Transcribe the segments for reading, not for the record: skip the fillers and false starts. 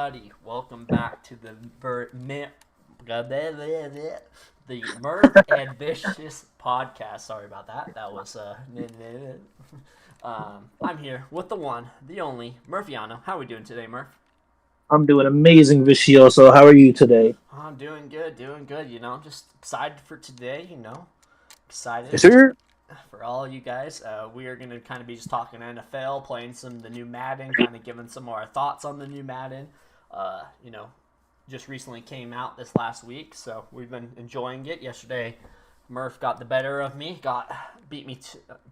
everybody. Welcome back to the Mirth and Vicious podcast. Sorry about that. That was I'm here with the one, the only Murphyano. How are we doing today, Murph? I'm doing amazing, Vicioso. How are you today? I'm doing good, doing good. I'm just excited for today. Excited Yes, sir. for all you guys. We are going to kind of be just talking NFL, playing some of the new Madden, kind of giving some of our thoughts on the new Madden. Uh, you know, just recently came out this last week, so we've been enjoying it. Yesterday, Murph got the better of me, got beat me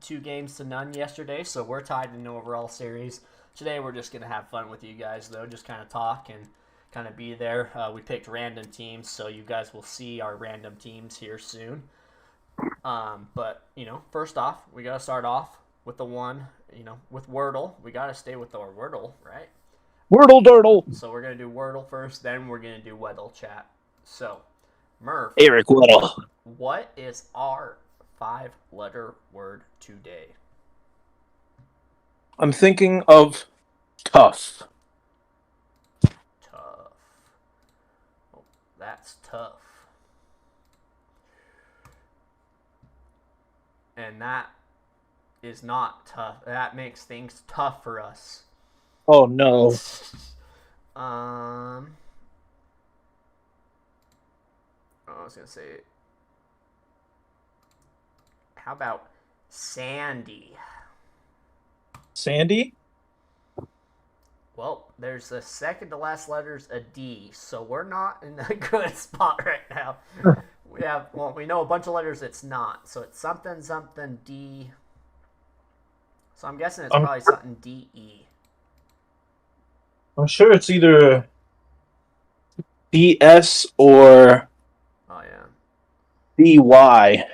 2 games to none yesterday, so we're tied in the overall series. Today, we're just going to have fun with you guys, though, just kind of talk and kind of be there. We picked random teams, so you guys will see our random teams here soon. But first off, we gotta start off with the one, with Wordle. We gotta stay with our Wordle, right? Wordle Durdle. So we're gonna do Wordle first, then we're gonna do Weddle chat. So, Murph, Eric Weddle. what is our 5 letter word today? I'm thinking of tough. Tough. Oh, that's tough. And that is not tough. That makes things tough for us. Oh no. um, I was gonna say, how about Sandy? Sandy? Well, there's the second to last letter's a D, so we're not in a good spot right now. We know a bunch of letters it's not, so it's something something D. So I'm guessing it's I'm, probably something D E. I'm sure it's either DS or Oh yeah. DY.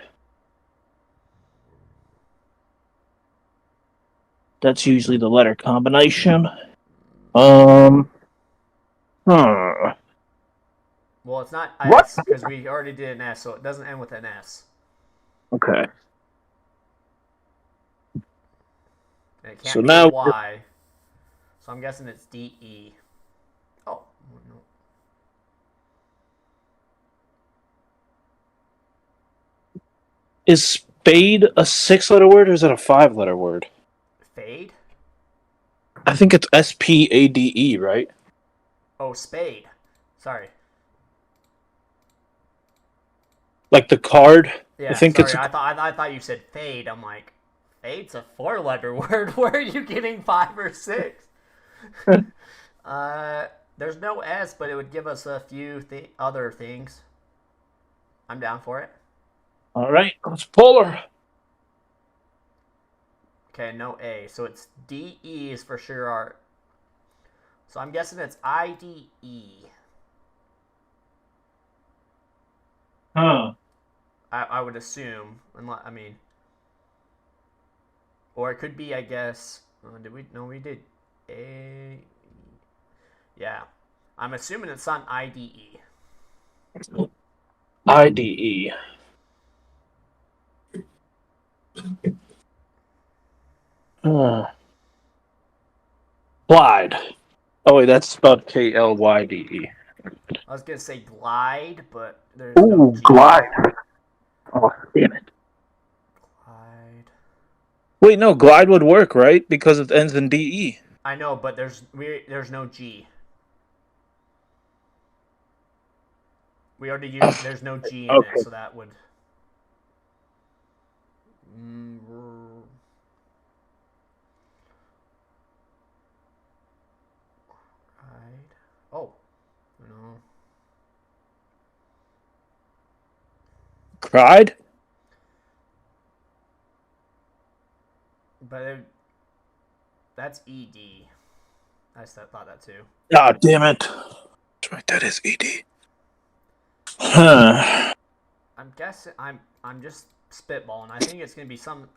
That's usually the letter combination. Um, hmm. Well, it's not What? S because we already did an S, so it doesn't end with an S. Okay. And it So can't be a now, Y. So I'm guessing it's D E. Oh no. is spade a 6 letter word or is it a 5 letter word? Fade. I think it's SPADE, right? Oh, spade. Sorry. Like the card. I Yeah, think sorry. it's I thought you said fade. I'm like, fade's a 4 letter word. Where are you getting 5 or 6? a. Uh, there's no S, but it would give us a few other things. I'm down for it. All right, let's pull her. Okay, no A, so it's D E is for sure our. So I'm guessing it's I D E. Huh. I would assume, unless I mean, or it could be. I guess. Did we? No, we did. A. Yeah, I'm assuming it's on I D E. IDE. Glide. Oh wait, that's spelled KLYDE. I was gonna say glide, but there's no Ooh, G in it. glide. Oh, damn it. Glide. Wait, no, glide would work, right? Because it ends in DE. I know, but there's no G. We already used. There's no G in it, Okay. so that would. Glide. Oh no. Cried? But that's ED. I thought that too. Ah, damn it. That's right, that is ED. Huh. I'm guessing. I'm just spitballing. I think it's gonna be some.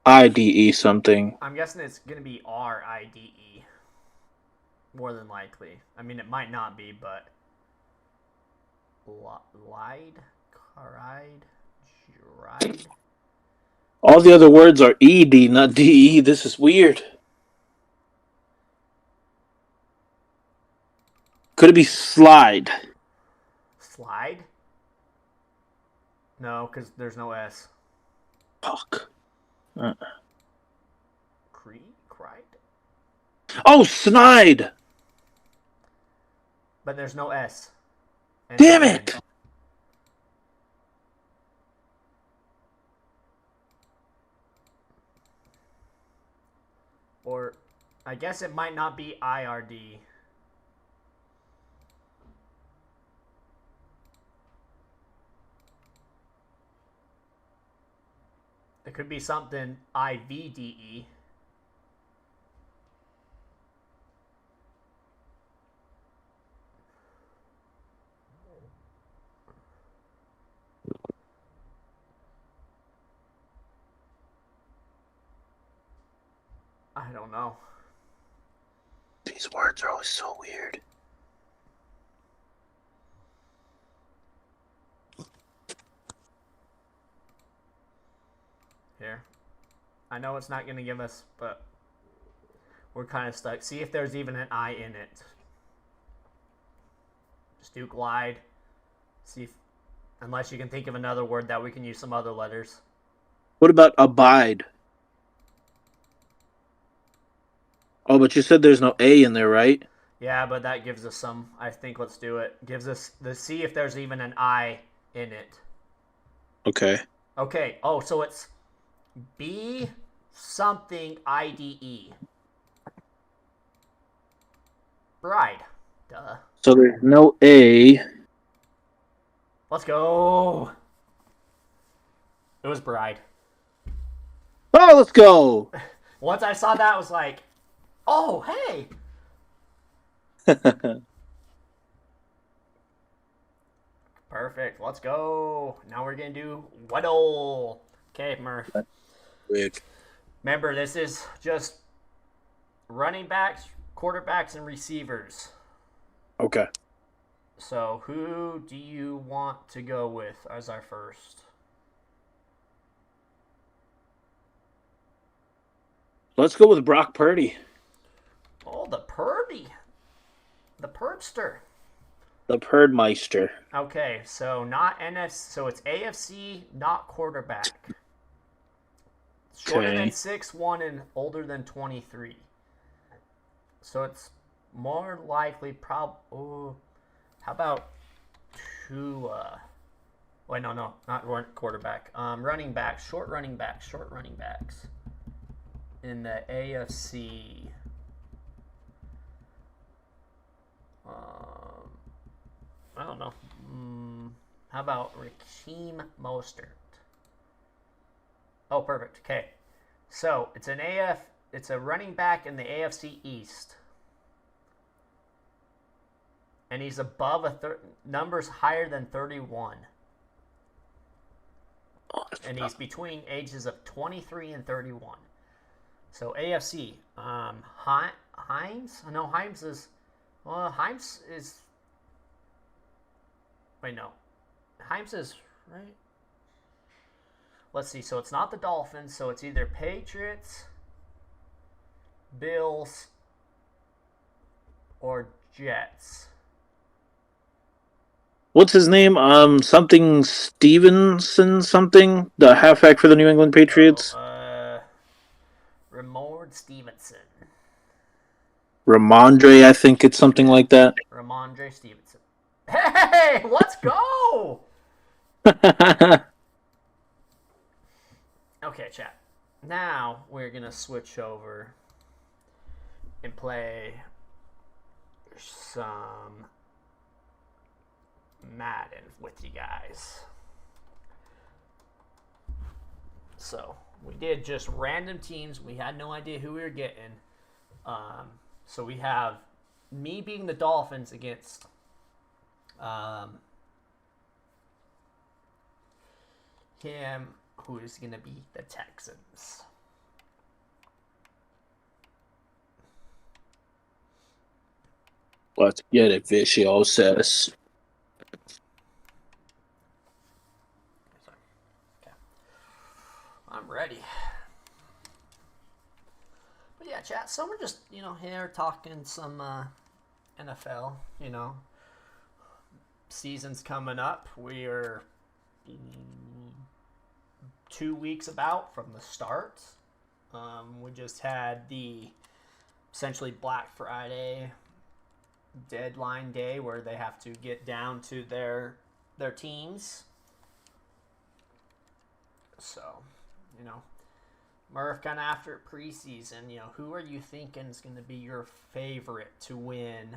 IDE something. I'm guessing it's gonna be RIDE. More than likely. I mean, it might not be, but lied, cried, ride. All the other words are ED, not DE. This is weird. Could it be slide? Slide? No, because there's no S. Fuck. Cried? Oh, snide! But there's no S. And Damn no it! N. Or, I guess it might not be IRD. It could be something IVDE. I don't know. These words are always so weird. Here. I know it's not going to give us, but we're kind of stuck. See if there's even an I in it. Just do glide. See if, unless you can think of another word that we can use some other letters. What about abide? Oh, but you said there's no A in there, right? Yeah, but that gives us some. I think let's do it. Gives us the see if there's even an I in it. Okay. Okay. Oh, so it's B something IDE. Bride. Duh. So there's no A. Let's go. It was bride. Oh, let's go. Once I saw that, I was like, oh, hey. Perfect. Let's go. Now we're going to do Weddle. Okay, Murph. Quick. Remember, this is just running backs, quarterbacks, and receivers. Okay. So who do you want to go with as our first? Let's go with Brock Purdy. Oh, the Purdy. The Purdster. The Purdmeister. Okay, so not NFC, so it's AFC, not quarterback. Shorter than 6'1" and older than 23. So it's more likely how about Tua? Wait, no, not quarterback. Running back, short running backs in the AFC. I don't know. How about Raheem Mostert? Oh, perfect. Okay, so it's a running back in the AFC East, and he's above numbers higher than 31, and he's between ages of 23 and 31. So AFC, Hines? No, Hines is. Wait, no. Hines is right. Let's see. So it's not the Dolphins. So it's either Patriots, Bills, or Jets. What's his name? Something Stevenson something? The halfback for the New England Patriots? Ramondre Stevenson. Ramondre, I think it's something like that. Ramondre Stevenson. Hey, let's go! Okay, chat. Now we're going to switch over and play some Madden with you guys. So, we did just random teams. We had no idea who we were getting. So we have me being the Dolphins against him, who is going to be the Texans. Let's get it, Viciosus. Okay. I'm ready. But yeah, chat. So we're just here talking some NFL, season's coming up. We are 2 weeks about from the start. We just had the essentially Black Friday deadline day where they have to get down to their teams. So, Murph, kind of after preseason, who are you thinking is going to be your favorite to win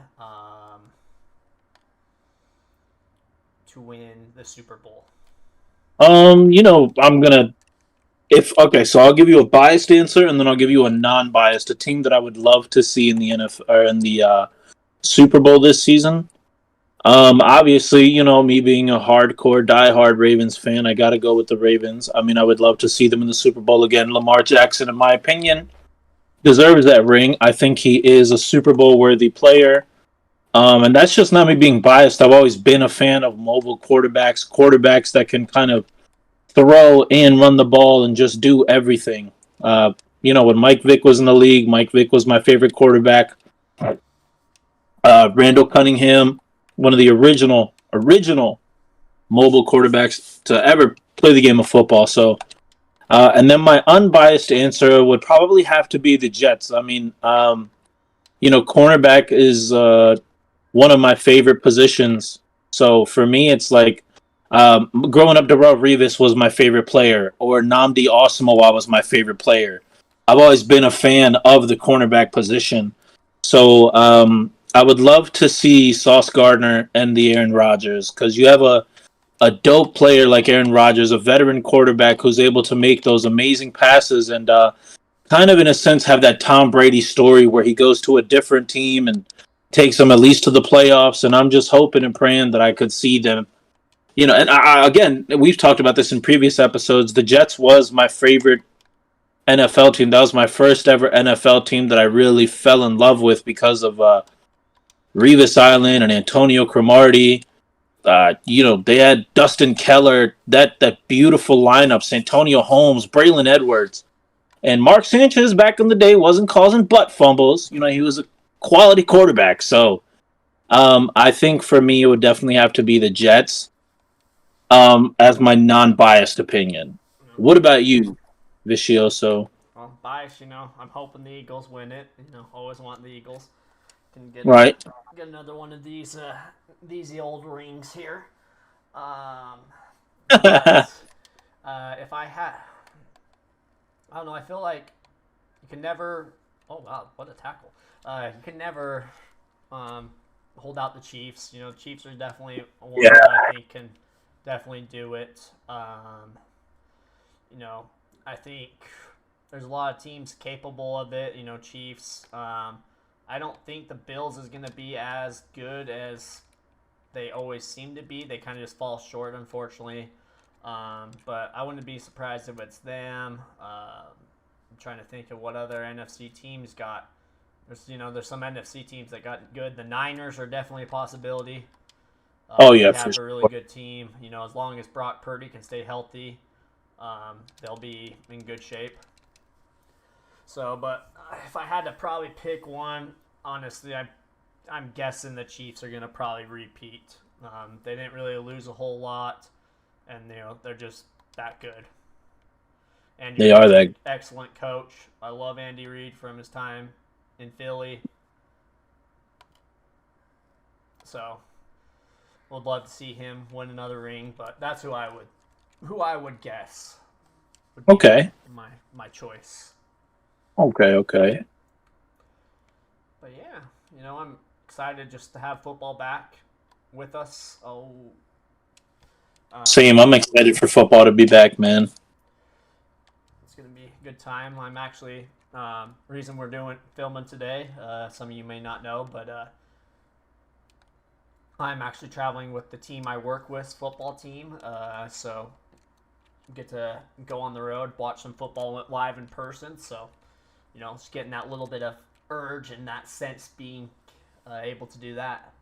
the Super Bowl? I'm gonna so I'll give you a biased answer and then I'll give you a non-biased, a team that I would love to see in the NFL or in the Super Bowl this season. Obviously, me being a hardcore, diehard Ravens fan, I got to go with the Ravens. I mean, I would love to see them in the Super Bowl again. Lamar Jackson, in my opinion, deserves that ring. I think he is a Super Bowl worthy player. And that's just not me being biased. I've always been a fan of mobile quarterbacks that can kind of throw and run the ball and just do everything. When Mike Vick was in the league, Mike Vick was my favorite quarterback. Randall Cunningham, one of the original mobile quarterbacks to ever play the game of football. So, and then my unbiased answer would probably have to be the Jets. I mean, cornerback is one of my favorite positions. So for me, it's like growing up, Darrell Revis was my favorite player, or Nnamdi Asomugha was my favorite player. I've always been a fan of the cornerback position. So I would love to see Sauce Gardner and the Aaron Rodgers because you have a dope player like Aaron Rodgers, a veteran quarterback who's able to make those amazing passes and kind of in a sense have that Tom Brady story where he goes to a different team and takes them at least to the playoffs. And I'm just hoping and praying that I could see them. And again, we've talked about this in previous episodes. The Jets was my favorite NFL team. That was my first ever NFL team that I really fell in love with because of Revis Island and Antonio Cromartie. They had Dustin Keller, that beautiful lineup, Santonio Holmes, Braylon Edwards. And Mark Sanchez back in the day wasn't causing butt fumbles. He was a quality quarterback. So I think for me, it would definitely have to be the Jets as my non-biased opinion. What about you, Vicioso? Well, bias, I'm hoping the Eagles win it. Always want the Eagles. Can Right. get another one of these old rings here. If I had, I don't know. I feel like you can never. Oh wow, what a tackle! You can never hold out the Chiefs. The Chiefs are definitely one that I think can definitely do it. I think there's a lot of teams capable of it. Chiefs. I don't think the Bills is going to be as good as they always seem to be. They kind of just fall short, unfortunately. But I wouldn't be surprised if it's them. I'm trying to think of what other NFC teams got. There's some NFC teams that got good. The Niners are definitely a possibility. Oh yeah, they have a really good team. As long as Brock Purdy can stay healthy, they'll be in good shape. So, but if I had to probably pick one, honestly, I'm guessing the Chiefs are going to probably repeat. They didn't really lose a whole lot, and they're just that good. And they are that excellent coach. I love Andy Reid from his time in Philly. So, would love to see him win another ring, but that's who I would guess. Would be okay. My choice. Okay. But yeah, I'm excited just to have football back with us. Same. I'm excited for football to be back, man. It's gonna be a good time. I'm actually reason we're filming today. Some of you may not know, but I'm actually traveling with the team I work with, football team. So get to go on the road, watch some football live in person. So just getting that little bit of urge and that sense being able to do that.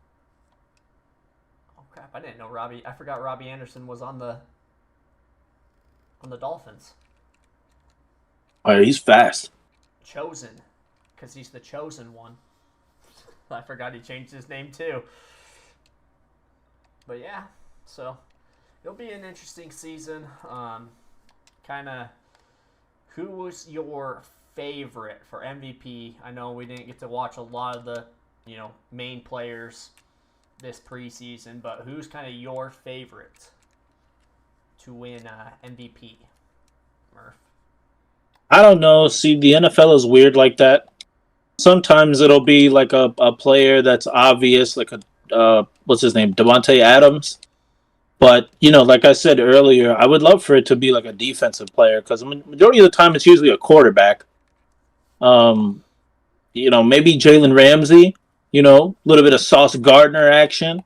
Oh crap! I didn't know I forgot Robbie Anderson was on the Dolphins. Oh, he's fast. Chosen, because he's the chosen one. I forgot he changed his name too. But yeah, so it'll be an interesting season. Kind of, who was your favorite for MVP? I know we didn't get to watch a lot of the, main players this preseason, but who's kind of your favorite to win MVP? Murph. I don't know. See, the NFL is weird like that. Sometimes it'll be like a player that's obvious, like what's his name, Devontae Adams. But like I said earlier, I would love for it to be like a defensive player because majority of the time it's usually a quarterback. Um, maybe Jalen Ramsey. A little bit of Sauce Gardner action.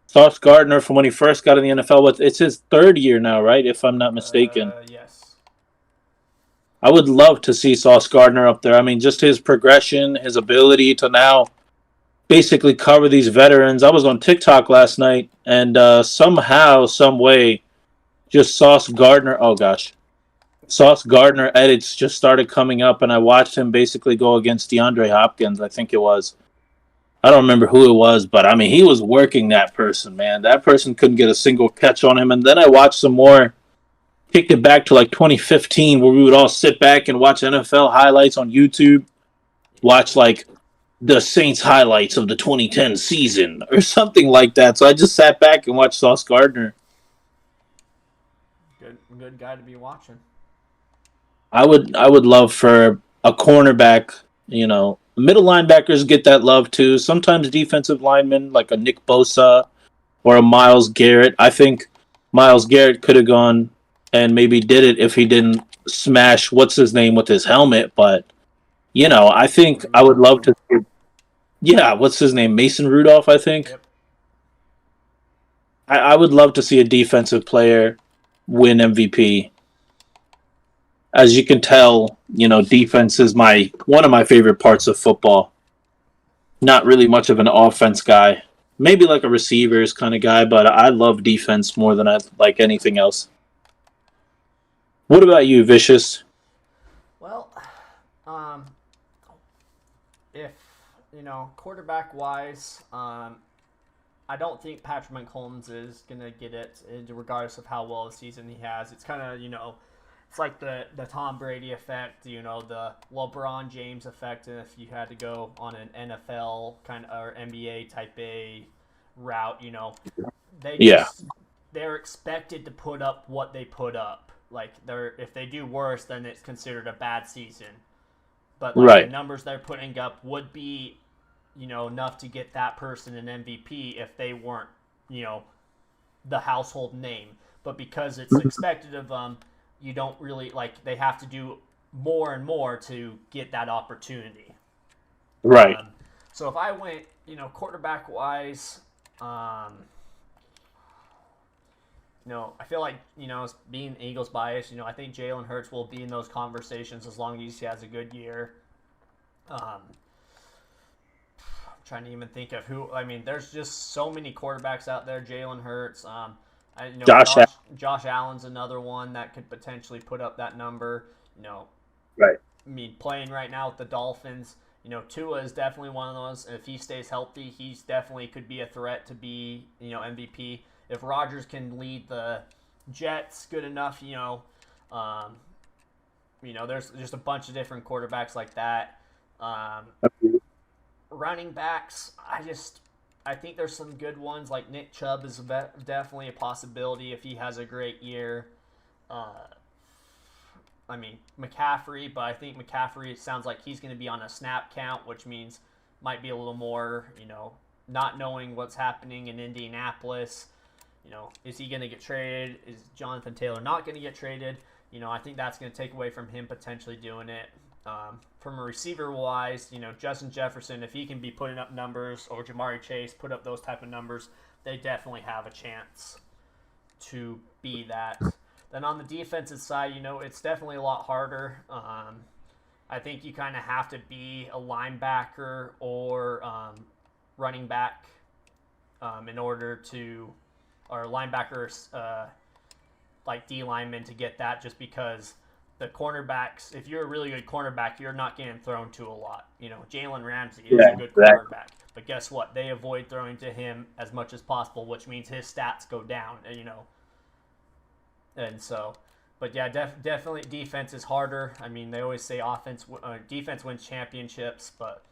Sauce Gardner from when he first got in the NFL. It's his third year now, right? If I'm not mistaken. Yes. I would love to see Sauce Gardner up there. I mean, just his progression, his ability to now basically cover these veterans. I was on TikTok last night, and somehow, some way, just Sauce Gardner. Oh gosh, Sauce Gardner edits just started coming up, and I watched him basically go against DeAndre Hopkins. I think it was. I don't remember who it was, but I mean, he was working that person, man. That person couldn't get a single catch on him. And then I watched some more. Kicked it back to like 2015, where we would all sit back and watch NFL highlights on YouTube. Watch like the Saints highlights of the 2010 season or something like that. So I just sat back and watched Sauce Gardner. Good guy to be watching. I would love for a cornerback, middle linebackers get that love too. Sometimes defensive linemen like a Nick Bosa or a Myles Garrett. I think Myles Garrett could have gone and maybe did it if he didn't smash what's his name with his helmet. But I think I would love to. Yeah, what's his name? Mason Rudolph, I think. Yep. I would love to see a defensive player win MVP. As you can tell, defense is one of my favorite parts of football. Not really much of an offense guy. Maybe like a receivers kind of guy, but I love defense more than I like anything else. What about you, Vicious? Well, if quarterback wise, I don't think Patrick Mahomes is gonna get it, regardless of how well the season he has. It's kind of it's like the Tom Brady effect, the LeBron James effect, and if you had to go on an NFL kind of or NBA type A route, they're expected to put up what they put up. Like if they do worse, then it's considered a bad season. But the numbers they're putting up would be, enough to get that person an MVP if they weren't, the household name. But because it's expected of them, you don't really they have to do more and more to get that opportunity. Right. So if I went, quarterback wise, I feel like, being Eagles biased, I think Jalen Hurts will be in those conversations as long as he has a good year. I'm trying to even think of who. I mean, there's just so many quarterbacks out there. Jalen Hurts. Josh Allen's another one that could potentially put up that number. Right. I mean, playing right now with the Dolphins, Tua is definitely one of those. If he stays healthy, he's definitely could be a threat to be, MVP. If Rodgers can lead the Jets good enough, there's just a bunch of different quarterbacks like that. Running backs, I think there's some good ones. Like Nick Chubb is definitely a possibility if he has a great year. McCaffrey, but I think McCaffrey, it sounds like he's going to be on a snap count, which means might be a little more, not knowing what's happening in Indianapolis. Is he going to get traded? Is Jonathan Taylor not going to get traded? I think that's going to take away from him potentially doing it. From a receiver-wise, Justin Jefferson, if he can be putting up numbers, or Jamari Chase put up those type of numbers, they definitely have a chance to be that. Then on the defensive side, it's definitely a lot harder. I think you kind of have to be a linebacker or running back in order to, or linebackers like D linemen to get that, just because the cornerbacks, if you're a really good cornerback, you're not getting thrown to a lot. Jalen Ramsey is a good cornerback. But guess what? They avoid throwing to him as much as possible, which means his stats go down. And so, but yeah, definitely defense is harder. I mean, they always say defense wins championships, but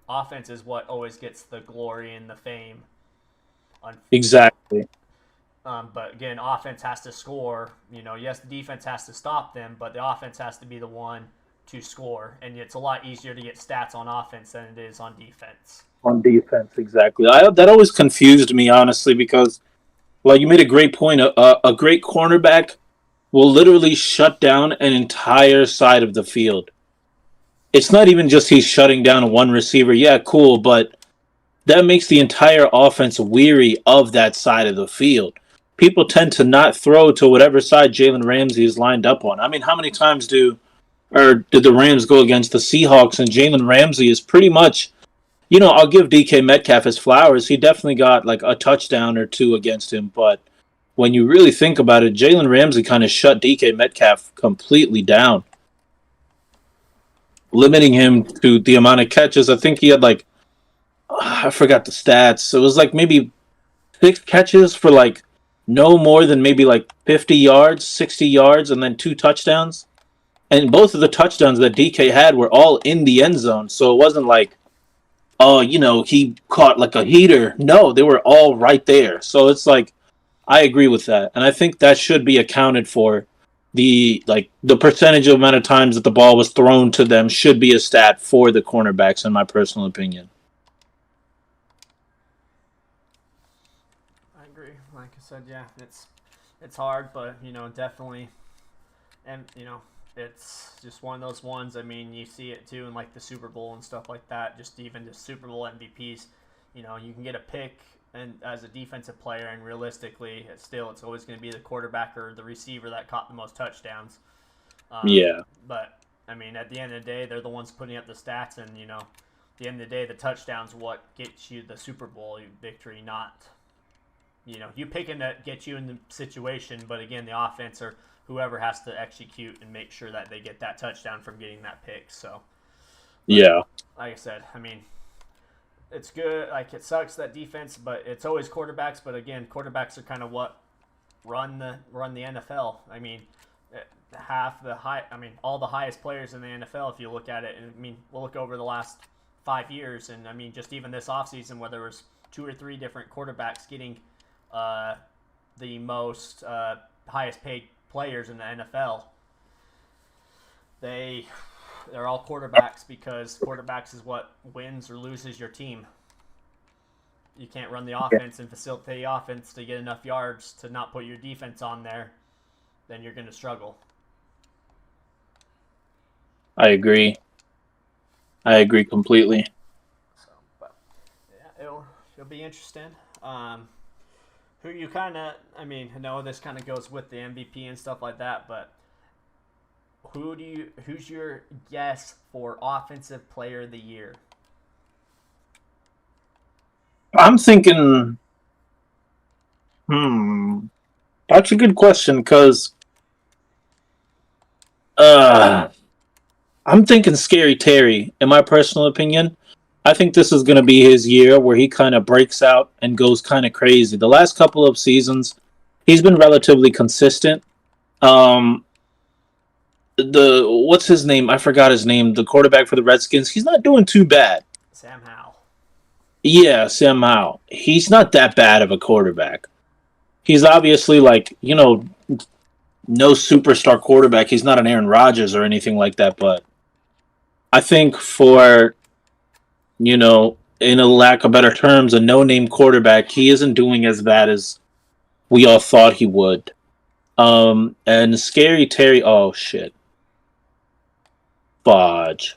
offense is what always gets the glory and the fame. Exactly. But again, offense has to score. Yes, the defense has to stop them, but the offense has to be the one to score. And it's a lot easier to get stats on offense than it is on defense. On defense, exactly. That always confused me, honestly, because, like, you made a great point. A great cornerback will literally shut down an entire side of the field. It's not even just he's shutting down one receiver. Yeah, cool, but that makes the entire offense weary of that side of the field. People tend to not throw to whatever side Jalen Ramsey is lined up on. I mean, how many times did the Rams go against the Seahawks, and Jalen Ramsey is pretty much, I'll give DK Metcalf his flowers. He definitely got like a touchdown or two against him, but when you really think about it, Jalen Ramsey kind of shut DK Metcalf completely down, limiting him to the amount of catches. I think he had I forgot the stats. It was like maybe 6 catches for like no more than maybe like 50 yards, 60 yards, and then 2 touchdowns. And both of the touchdowns that DK had were all in the end zone. So it wasn't like, he caught like a heater. No, they were all right there. So it's like, I agree with that. And I think that should be accounted for. The percentage of amount of times that the ball was thrown to them should be a stat for the cornerbacks, in my personal opinion. I agree. Like I said, yeah, it's hard, but definitely, and it's just one of those ones. I mean, you see it too in like the Super Bowl and stuff like that. Just even the Super Bowl MVPs, you can get a pick and as a defensive player, and realistically, it's always going to be the quarterback or the receiver that caught the most touchdowns. Yeah. But I mean, at the end of the day, they're the ones putting up the stats, and at the end of the day, the touchdowns what gets you the Super Bowl victory, not you picking to get you in the situation, but again, the offense or whoever has to execute and make sure that they get that touchdown from getting that pick. So, yeah, like I said, I mean, it's good. Like, it sucks that defense, but it's always quarterbacks. But again, quarterbacks are kind of what run the NFL. I mean, all the highest players in the NFL, if you look at it, and I mean, we'll look over the last 5 years, and I mean, just even this offseason, where there was 2 or 3 different quarterbacks getting the most highest paid players in the NFL. They're all quarterbacks, because quarterbacks is what wins or loses your team. You can't run the offense and facilitate the offense to get enough yards to not put your defense on there, then you're going to struggle. I agree completely. So, but yeah, it'll be interesting. Who you kind of, I mean, I know this kind of goes with the MVP and stuff like that, but who's your guess for Offensive Player of the Year? I'm thinking, that's a good question, because I'm thinking Scary Terry, in my personal opinion. I think this is going to be his year where he kind of breaks out and goes kind of crazy. The last couple of seasons, he's been relatively consistent. What's his name? I forgot his name. The quarterback for the Redskins. He's not doing too bad. Sam Howell. Yeah, Sam Howell. He's not that bad of a quarterback. He's obviously no superstar quarterback. He's not an Aaron Rodgers or anything like that, but I think for, in a lack of better terms, a no-name quarterback, he isn't doing as bad as we all thought he would. And Scary Terry, oh shit. Fudge.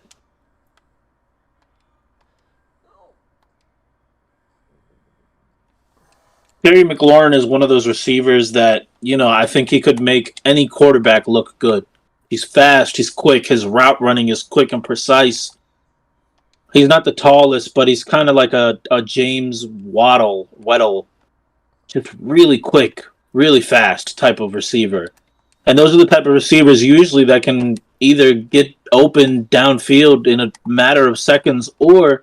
Terry McLaurin is one of those receivers that, I think he could make any quarterback look good. He's fast, he's quick, his route running is quick and precise. He's not the tallest, but he's kind of like a James Weddle. Just really quick, really fast type of receiver. And those are the type of receivers usually that can either get open downfield in a matter of seconds, or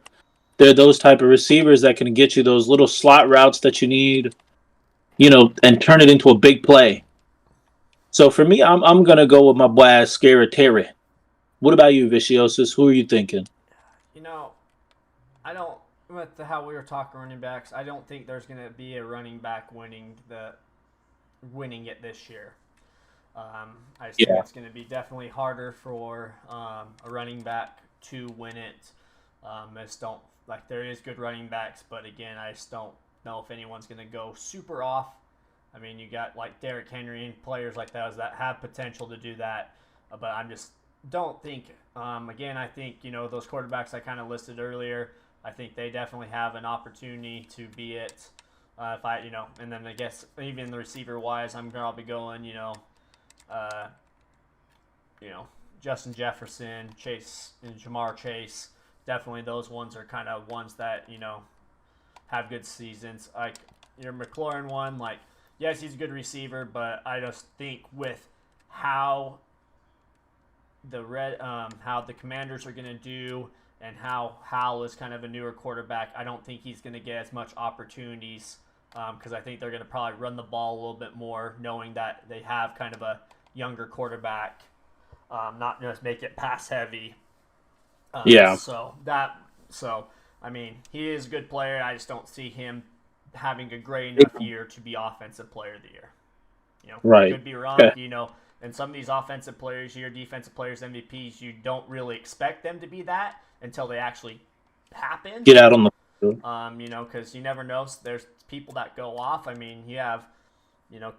They're those type of receivers that can get you those little slot routes that you need, and turn it into a big play. So for me, I'm gonna go with my boy Scary Terry. What about you, Viciosus? Who are you thinking? You know, I don't with how we were talking running backs. I don't think there's going to be a running back winning it this year. I just think Yeah, it's going to be definitely harder for a running back to win it. I just don't like there is good running backs, but again, I just don't know if anyone's going to go super off. I mean, you got like Derrick Henry and players like that have potential to do that, but I'm just don't think. Again, I think those quarterbacks I kind of listed earlier. I think they definitely have an opportunity to be it. If I, and then I guess even the receiver wise, I'm probably going, uh, you know, Justin Jefferson, Chase, and Jamar Chase. Definitely, those ones are kind of ones that have good seasons. Like your McLaurin one, like yes, he's a good receiver, but I just think with how how the Commanders are going to do and how Howell is kind of a newer quarterback, I don't think he's going to get as much opportunities because I think they're going to probably run the ball a little bit more, knowing that they have kind of a younger quarterback, not just make it pass heavy. yeah, So I mean, he is a good player. I just don't see him having a great enough year to be offensive player of the year. right. Could be wrong. Okay. And some of these offensive players, your defensive players, MVPs, you don't really expect them to be that until they actually happen. Get out on the field. Because you never know. There's people that go off. I mean, you have,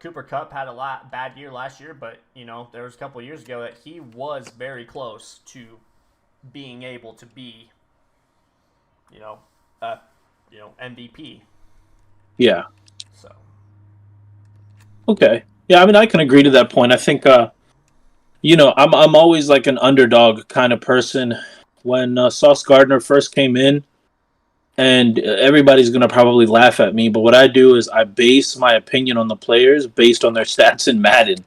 Cooper Kupp had a bad year last year, but there was a couple of years ago that he was very close to being able to be, you know, uh, MVP. Yeah. So Okay. Yeah, I mean, I can agree to that point. I think, I'm always like an underdog kind of person. When Sauce Gardner first came in, and everybody's gonna probably laugh at me, but what I do is I base my opinion on the players based on their stats in Madden,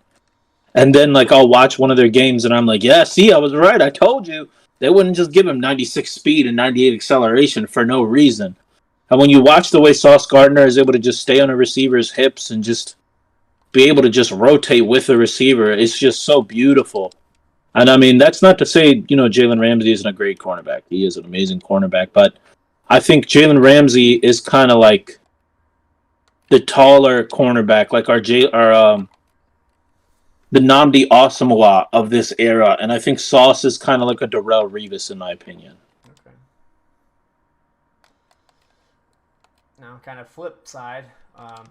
and then like I'll watch one of their games, and I'm like, yeah, see, I was right. I told you they wouldn't just give him 96 speed and 98 acceleration for no reason. And when you watch the way Sauce Gardner is able to just stay on a receiver's hips and just be able to just rotate with the receiver, it's just so beautiful. And I mean, that's not to say, Jalen Ramsey isn't a great cornerback. He is an amazing cornerback, but I think Jalen Ramsey is kind of like the taller cornerback, like the Namdi Asamoah of this era, and I think Sauce is kind of like a Darrell Revis in my opinion. okay. Now, kind of flip side. I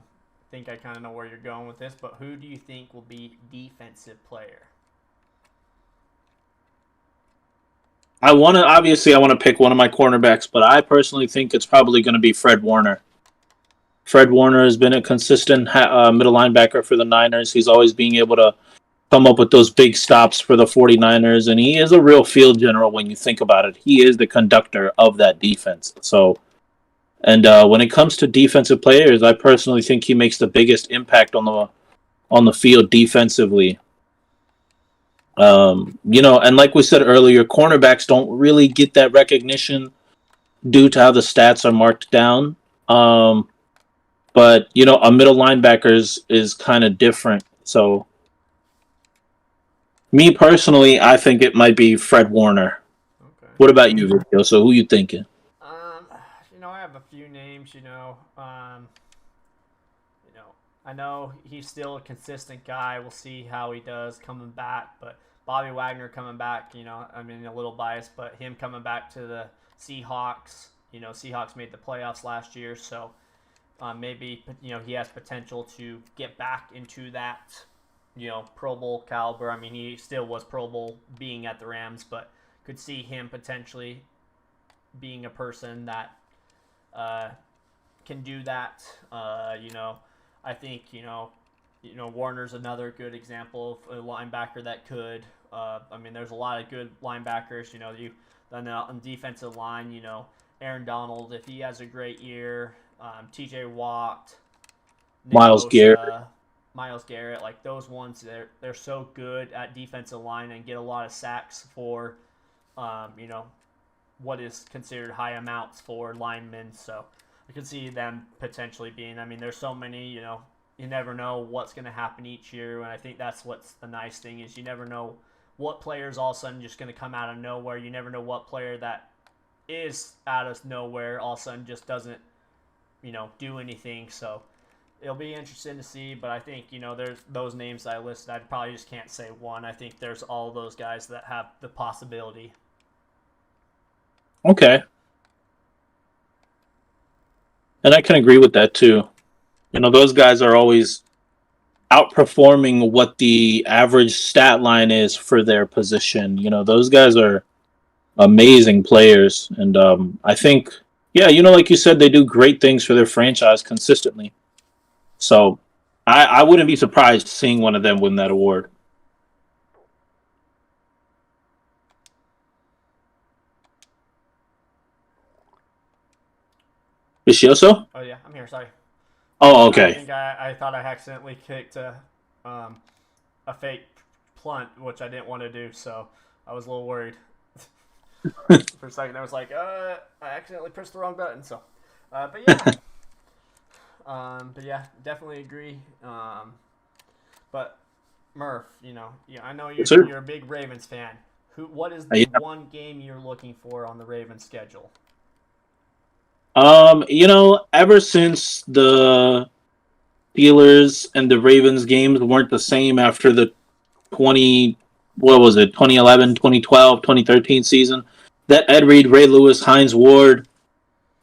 think I kind of know where you're going with this, but who do you think will be defensive player? I want to pick one of my cornerbacks, but I personally think it's probably going to be Fred Warner. Fred Warner has been a consistent middle linebacker for the Niners. He's always being able to come up with those big stops for the 49ers, and he is a real field general when you think about it. He is the conductor of that defense. So, and when it comes to defensive players, I personally think he makes the biggest impact on the field defensively. And like we said earlier, cornerbacks don't really get that recognition due to how the stats are marked down. But a middle linebacker is kind of different. So, me personally, I think it might be Fred Warner. Okay. What about you, Victor? So, who you thinking? Um, I have a few names. I know he's still a consistent guy. We'll see how he does coming back. But Bobby Wagner coming back, I mean, a little biased, but him coming back to the Seahawks, Seahawks made the playoffs last year. So maybe, he has potential to get back into that, Pro Bowl caliber. I mean, he still was Pro Bowl being at the Rams, but could see him potentially being a person that can do that. I think Warner's another good example of a linebacker that could. I mean, there's a lot of good linebackers. Then on defensive line, Aaron Donald, if he has a great year, T.J. Watt, Nick Miles Garrett. Bosa, Miles Garrett, like those ones, they're so good at defensive line and get a lot of sacks for, what is considered high amounts for linemen. So I could see them potentially being. I mean, there's so many. You never know what's going to happen each year, and I think that's what's the nice thing is you never know what player's all of a sudden just going to come out of nowhere. You never know what player that is out of nowhere all of a sudden just doesn't do anything. So it'll be interesting to see, but I think, there's those names I listed. I probably just can't say one. I think there's all those guys that have the possibility. Okay. And I can agree with that too. Those guys are always outperforming what the average stat line is for their position. Those guys are amazing players. And I think, yeah, like you said, they do great things for their franchise consistently. So I wouldn't be surprised seeing one of them win that award. Vicioso? Oh, yeah, I'm here. Sorry. Oh, I okay. think I thought I accidentally kicked a fake punt, which I didn't want to do, so I was a little worried. For a second, I was like, I accidentally pressed the wrong button. So, but yeah, definitely agree. But Murph, I know Yes, sir. you're a big Ravens fan. What is the Yeah. one game you're looking for on the Ravens schedule? Ever since the Steelers and the Ravens games weren't the same after the 2011, 2012, 2013 season, that Ed Reed, Ray Lewis, Hines Ward,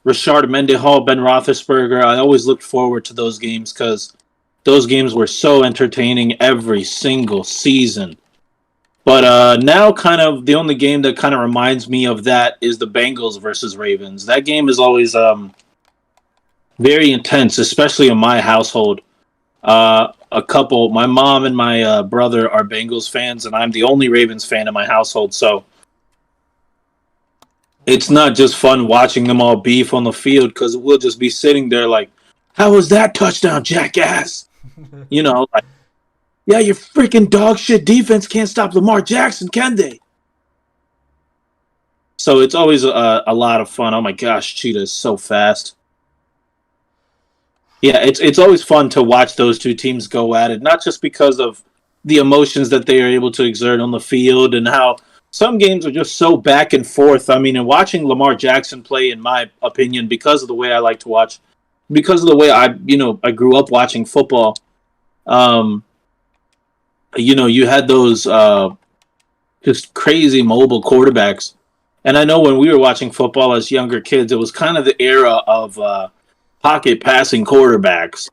Rashard Mendenhall, Ben Roethlisberger, I always looked forward to those games because those games were so entertaining every single season. But now, kind of the only game that kind of reminds me of that is the Bengals versus Ravens. That game is always very intense, especially in my household. My mom and my brother are Bengals fans, and I'm the only Ravens fan in my household. So it's not just fun watching them all beef on the field because we'll just be sitting there like, "How was that touchdown, jackass?" Like, yeah, your freaking dog shit defense can't stop Lamar Jackson, can they? So it's always a lot of fun. Oh my gosh, Cheetah is so fast. Yeah, it's always fun to watch those two teams go at it, not just because of the emotions that they are able to exert on the field and how some games are just so back and forth. I mean, and watching Lamar Jackson play, in my opinion, because of the way I like to watch, because of the way I grew up watching football. Um, you had those just crazy mobile quarterbacks, and I know when we were watching football as younger kids, it was kind of the era of pocket passing quarterbacks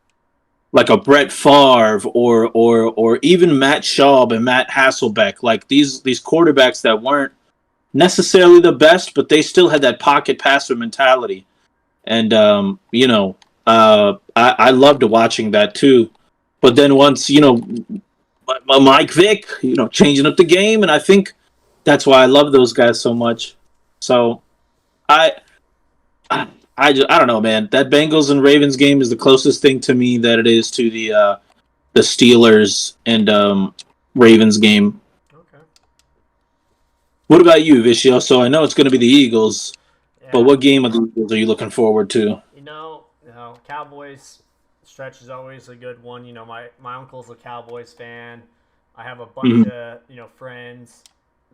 like a Brett Favre or even Matt Schaub and Matt Hasselbeck, like these quarterbacks that weren't necessarily the best, but they still had that pocket passer mentality. And I loved watching that too. But then once Mike Vick, changing up the game, and I think that's why I love those guys so much. So I I don't know, man. That Bengals and Ravens game is the closest thing to me that it is to the Steelers and Ravens game. Okay. What about you, Vicio? So I know it's going to be the Eagles, but Yeah. what game of the Eagles are you looking forward to? Cowboys stretch is always a good one. My uncle's a Cowboys fan. I have a bunch Mm-hmm. of friends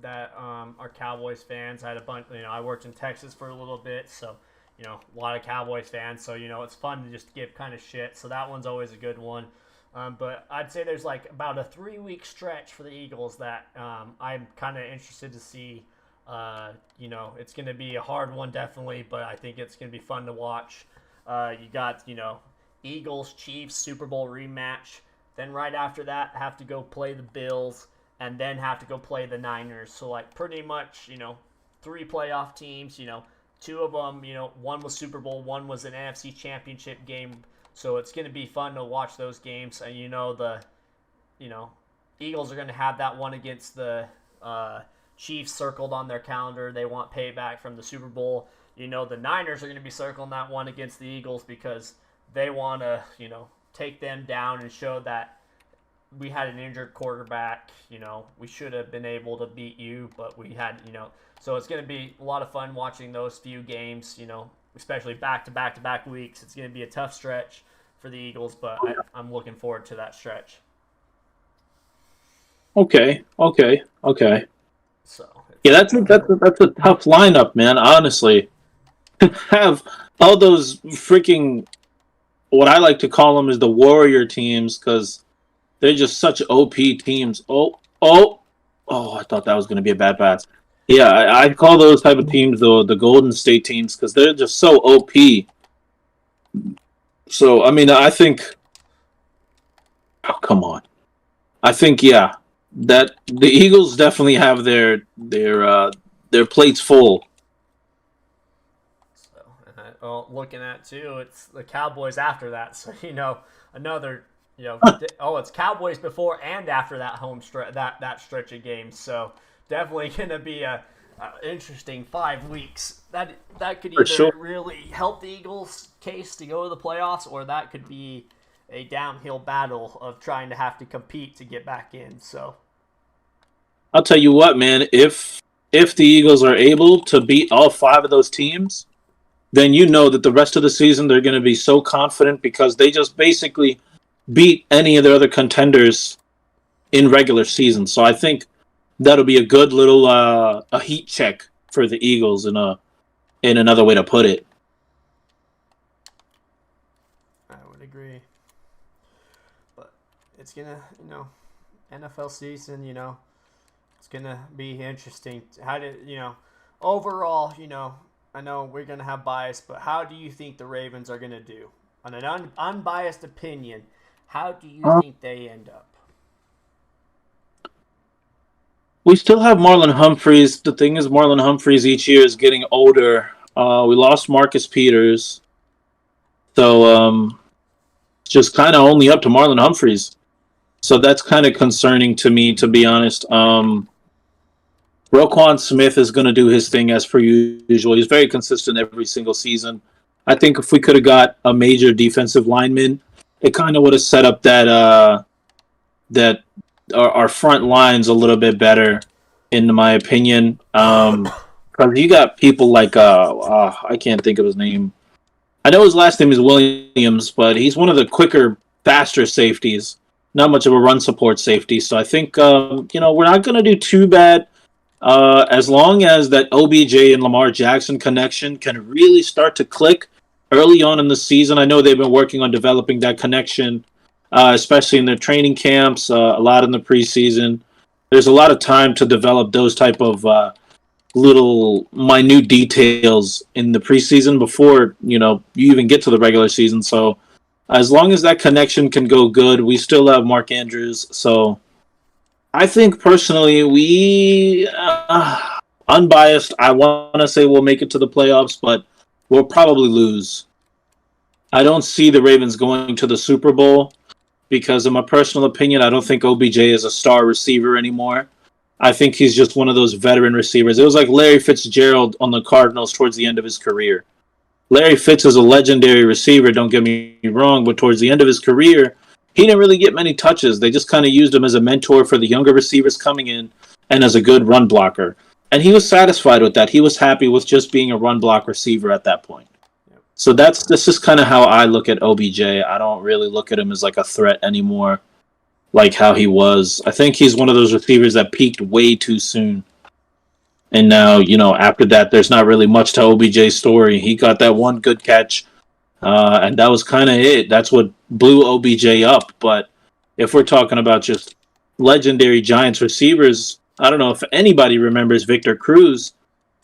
that are Cowboys fans. I had a bunch. I worked in Texas for a little bit, so a lot of Cowboys fans. So it's fun to just give kind of shit. So that one's always a good one. But I'd say there's like about a 3-week stretch for the Eagles that I'm kind of interested to see. It's going to be a hard one, definitely, but I think it's going to be fun to watch. You got, Eagles, Chiefs, Super Bowl rematch. Then right after that, have to go play the Bills, and then have to go play the Niners. So, like, pretty much, 3 playoff teams, 2 of them, one was Super Bowl, one was an NFC Championship game. So it's going to be fun to watch those games. And, the Eagles are going to have that one against the Chiefs circled on their calendar. They want payback from the Super Bowl. The Niners are going to be circling that one against the Eagles because they want to, take them down and show that we had an injured quarterback. We should have been able to beat you, but we had, so it's going to be a lot of fun watching those few games, especially back to back to back weeks. It's going to be a tough stretch for the Eagles, but I'm looking forward to that stretch. Okay. So Yeah, that's a tough lineup, man. Honestly, have all those freaking what I like to call them is the warrior teams because they're just such OP teams. I thought that was going to be a bad pass. Yeah, I call those type of teams the Golden State teams because they're just so OP. So I mean, I think. Oh, come on. I think that the Eagles definitely have their plates full. So, looking at too, it's the Cowboys after that. So another. It's Cowboys before and after that home stretch, that stretch of games. So definitely gonna be a interesting 5 weeks. That could either really help the Eagles' case to go to the playoffs, or that could be a downhill battle of trying to have to compete to get back in. So I'll tell you what, man. If the Eagles are able to beat all 5 of those teams, then you know that the rest of the season they're going to be so confident because they just basically beat any of the other contenders in regular season. So I think that'll be a good little a heat check for the Eagles in another way to put it. I would agree. But it's gonna, NFL season, it's gonna be interesting. How did overall, I know we're gonna have bias, but how do you think the Ravens are gonna do? On an unbiased opinion, how do you think they end up? We still have Marlon Humphreys. The thing is, Marlon Humphreys each year is getting older. We lost Marcus Peters. So it's just kind of only up to Marlon Humphreys. So that's kind of concerning to me, to be honest. Roquan Smith is going to do his thing as per usual. He's very consistent every single season. I think if we could have got a major defensive lineman, it kind of would have set up that our front lines a little bit better, in my opinion. Because you got people like I can't think of his name. I know his last name is Williams, but he's one of the quicker, faster safeties. Not much of a run support safety. So I think we're not going to do too bad. As long as that OBJ and Lamar Jackson connection can really start to click early on in the season. I know they've been working on developing that connection, especially in their training camps, a lot in the preseason. There's a lot of time to develop those type of little minute details in the preseason before, you even get to the regular season. So as long as that connection can go good, we still have Mark Andrews. So I think personally, we, unbiased, I want to say we'll make it to the playoffs, but we'll probably lose. I don't see the Ravens going to the Super Bowl because, in my personal opinion, I don't think OBJ is a star receiver anymore. I think he's just one of those veteran receivers. It was like Larry Fitzgerald on the Cardinals towards the end of his career. Larry Fitz is a legendary receiver, don't get me wrong, but towards the end of his career, he didn't really get many touches. They just kind of used him as a mentor for the younger receivers coming in and as a good run blocker. And he was satisfied with that. He was happy with just being a run block receiver at that point. Yep. So this is kind of how I look at OBJ. I don't really look at him as like a threat anymore, like how he was. I think he's one of those receivers that peaked way too soon. And now, after that, there's not really much to OBJ's story. He got that one good catch. And that was kind of it. That's what blew OBJ up. But if we're talking about just legendary Giants receivers, I don't know if anybody remembers Victor Cruz.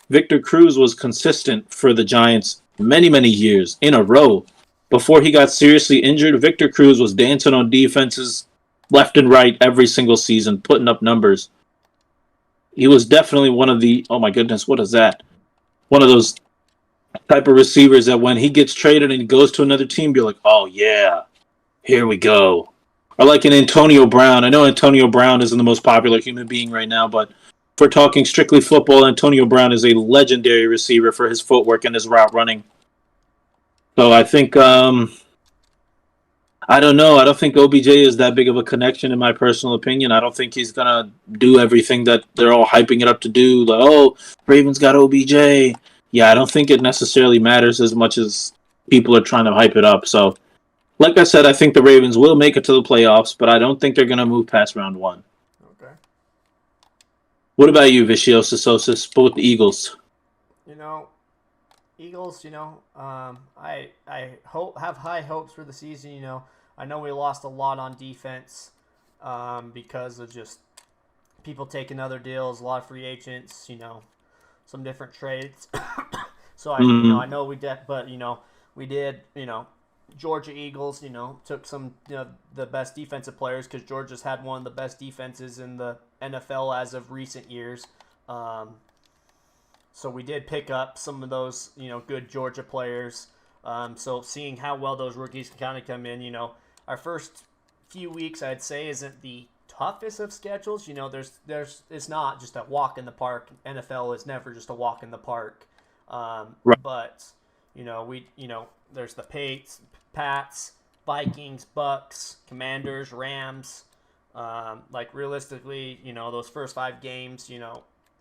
Victor Cruz was consistent for the Giants many, many years in a row. Before he got seriously injured, Victor Cruz was dancing on defenses left and right every single season, putting up numbers. He was definitely one of the, oh my goodness, what is that? One of those type of receivers that when he gets traded and he goes to another team, you're like, oh yeah, here we go. Or like an Antonio Brown. I know Antonio Brown isn't the most popular human being right now, but if we're talking strictly football, Antonio Brown is a legendary receiver for his footwork and his route running. So I think I don't know. I don't think OBJ is that big of a connection, in my personal opinion. I don't think he's gonna do everything that they're all hyping it up to do. Like, oh, Ravens got OBJ. Yeah, I don't think it necessarily matters as much as people are trying to hype it up. So, like I said, I think the Ravens will make it to the playoffs, but I don't think they're gonna move past round one. Okay. What about you, Viciosososis? But with the Eagles. You know, Eagles. I hope have high hopes for the season. I know we lost a lot on defense because of just people taking other deals, a lot of free agents. Some different trades. So Mm-hmm. I know we did, but we did. Georgia Eagles. Took some the best defensive players because Georgia's had one of the best defenses in the NFL as of recent years. So we did pick up some of those, good Georgia players. So seeing how well those rookies can kind of come in, our first few weeks, I'd say, isn't the toughest of schedules. It's not just a walk in the park. NFL is never just a walk in the park. Right. But there's the Pats, Vikings, Bucks, Commanders, Rams. Like realistically, those first 5 games,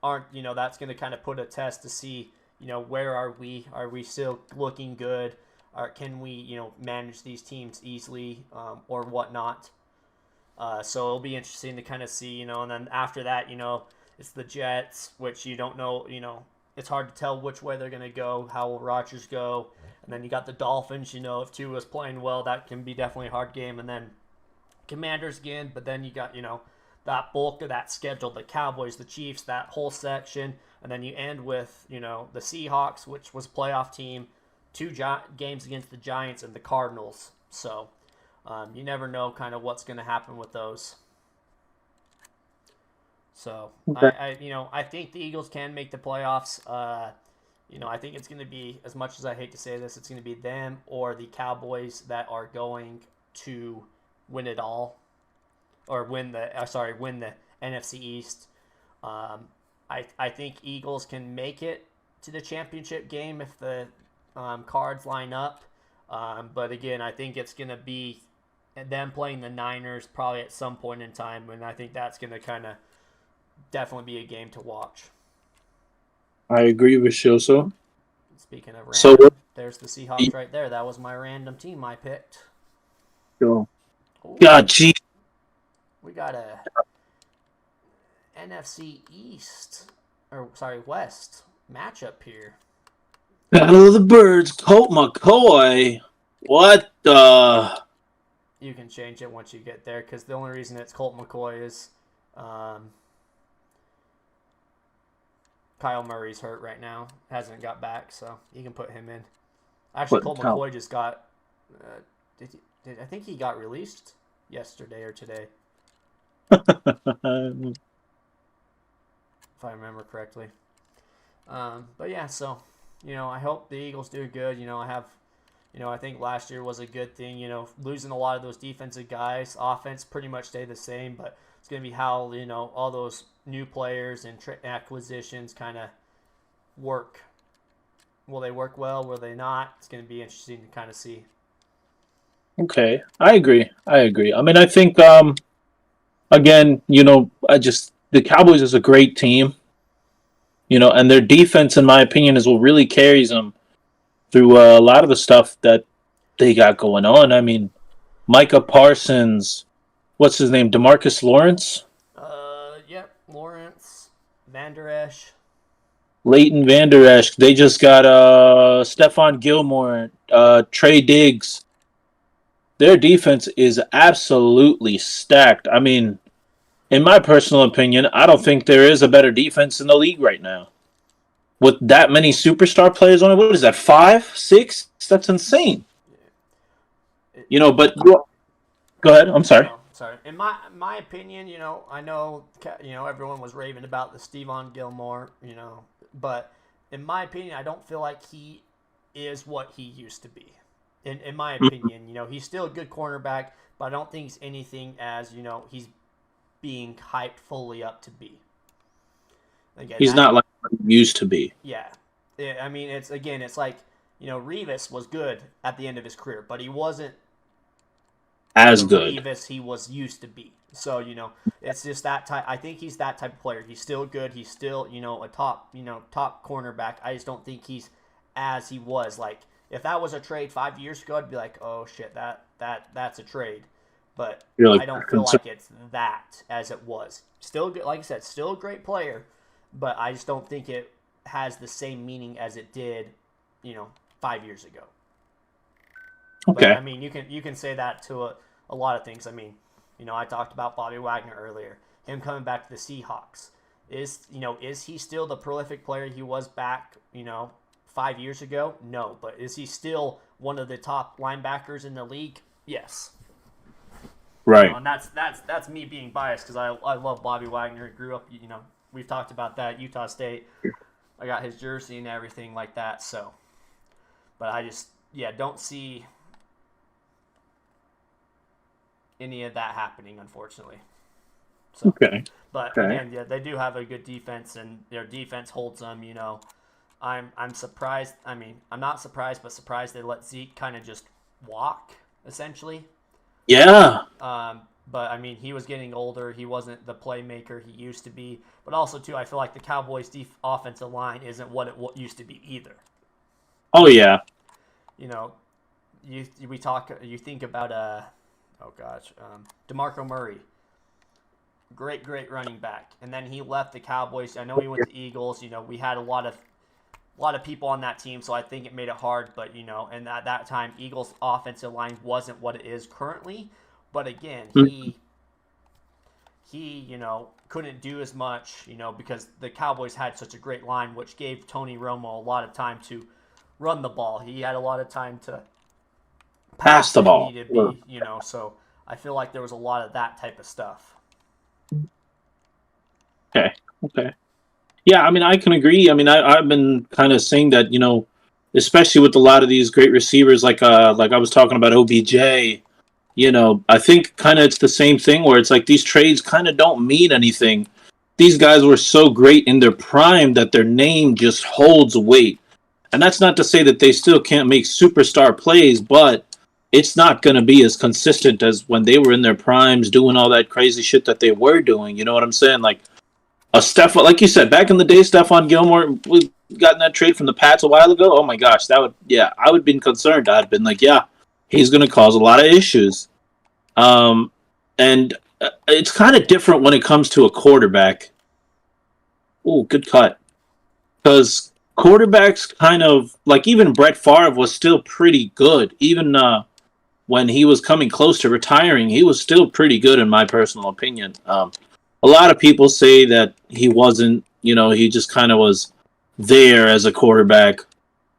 aren't that's going to kind of put a test to see where are we? Are we still looking good? Or can we manage these teams easily or whatnot? So it'll be interesting to kind of see and then after that it's the Jets, which you don't know it's hard to tell which way they're going to go. How will Rodgers go? And then you got the Dolphins. If Tua's playing well, that can be definitely a hard game. And then Commanders again, but then you got that bulk of that schedule, the Cowboys, the Chiefs, that whole section, and then you end with the Seahawks, which was a playoff team, 2 games against the Giants and the Cardinals. So you never know kind of what's going to happen with those. So Okay. I think the Eagles can make the playoffs. I think it's going to be, as much as I hate to say this, it's going to be them or the Cowboys that are going to win it all, or win the NFC East. I think Eagles can make it to the championship game if the cards line up. But again, I think it's going to be them playing the Niners probably at some point in time, and I think that's going to kind of definitely be a game to watch. I agree with Shoso. Speaking of So random, there's the Seahawks right there. That was my random team I picked. go. Ooh, God, gee. we got a NFC East, or sorry, West matchup here. Battle of the Birds, Colt McCoy. What the? You can change it once you get there because the only reason it's Colt McCoy is Kyle Murray's hurt right now, hasn't got back, so you can put him in. Actually, What? Colt McCoy just got. I think he got released yesterday or today, How? if I remember correctly. But yeah, so I hope the Eagles do good. I think last year was a good thing. Losing a lot of those defensive guys, offense pretty much stayed the same, but it's gonna be how all those new players and acquisitions kind of work. Will they work well? Will they not? It's gonna be interesting to kind of see. Okay, I agree. I agree. I mean, I think again, I just the Cowboys is a great team, and their defense, in my opinion, is what really carries them through a lot of the stuff that they got going on. I mean, Micah Parsons, what's his name, Demarcus Lawrence, Yep. Lawrence, Van Der Esch. Leighton Vander Esch. They just got Stephon Gilmore, Trey Diggs. Their defense is absolutely stacked. I mean, in my personal opinion, I don't think there is a better defense in the league right now. With that many superstar players on it, what is that, 5, 6? That's insane. It, But go ahead. I'm sorry. no, sorry. In my opinion, I know everyone was raving about the Stephon Gilmore, but in my opinion, I don't feel like he is what he used to be. In my opinion, he's still a good cornerback, but I don't think he's anything as he's being hyped fully up to be. Again, He's not like what he used to be. yeah. I mean, it's like Revis was good at the end of his career, but he wasn't as the good. Revis he was used to be. So, it's just that type. I think he's that type of player. He's still good. He's still, a top cornerback. I just don't think he's as he was. Like, if that was a trade 5 years ago, I'd be like, oh shit, that's a trade. But Like, I don't feel like it's that as it was. Still good, like I said, still a great player, but I just don't think it has the same meaning as it did, 5 years ago. Okay. But, I mean, you can say that to a lot of things. I mean, I talked about Bobby Wagner earlier. Him coming back to the Seahawks. Is he still the prolific player he was back, 5 years ago? No. But is he still one of the top linebackers in the league? Yes. Right. And that's me being biased because I love Bobby Wagner. Grew up, we've talked about that. Utah State. I got his jersey and everything like that. So, but I just, don't see any of that happening, unfortunately. So, Okay. But again, they do have a good defense, and their defense holds them. I'm surprised. I mean, I'm not surprised, but surprised they let Zeke kind of just walk, essentially. Yeah. But I mean, he was getting older. He wasn't the playmaker he used to be. But also, too, I feel like the Cowboys' offensive line isn't what it used to be either. Oh yeah. You think about DeMarco Murray, great running back, and then he left the Cowboys. I know he went to Eagles. We had a lot of people on that team, so I think it made it hard. But and at that time, Eagles' offensive line wasn't what it is currently. But again, he couldn't do as much, because the Cowboys had such a great line, which gave Tony Romo a lot of time to run the ball. He had a lot of time to pass the ball. So I feel like there was a lot of that type of stuff. Okay. Yeah, I mean, I can agree. I mean, I've been kind of saying that, especially with a lot of these great receivers, like I was talking about OBJ, I think kind of it's the same thing where it's like these trades kind of don't mean anything. These guys were so great in their prime that their name just holds weight. And that's not to say that they still can't make superstar plays, but it's not going to be as consistent as when they were in their primes doing all that crazy shit that they were doing. You know what I'm saying? Like like you said, back in the day, Stephon Gilmore, we got in that trade from the Pats a while ago. Oh my gosh, I would have been concerned. I'd been like, he's going to cause a lot of issues. And it's kind of different when it comes to a quarterback. Oh, good cut. Because quarterbacks kind of, like even Brett Favre was still pretty good. Even when he was coming close to retiring, he was still pretty good in my personal opinion. A lot of people say that he wasn't, he just kind of was there as a quarterback.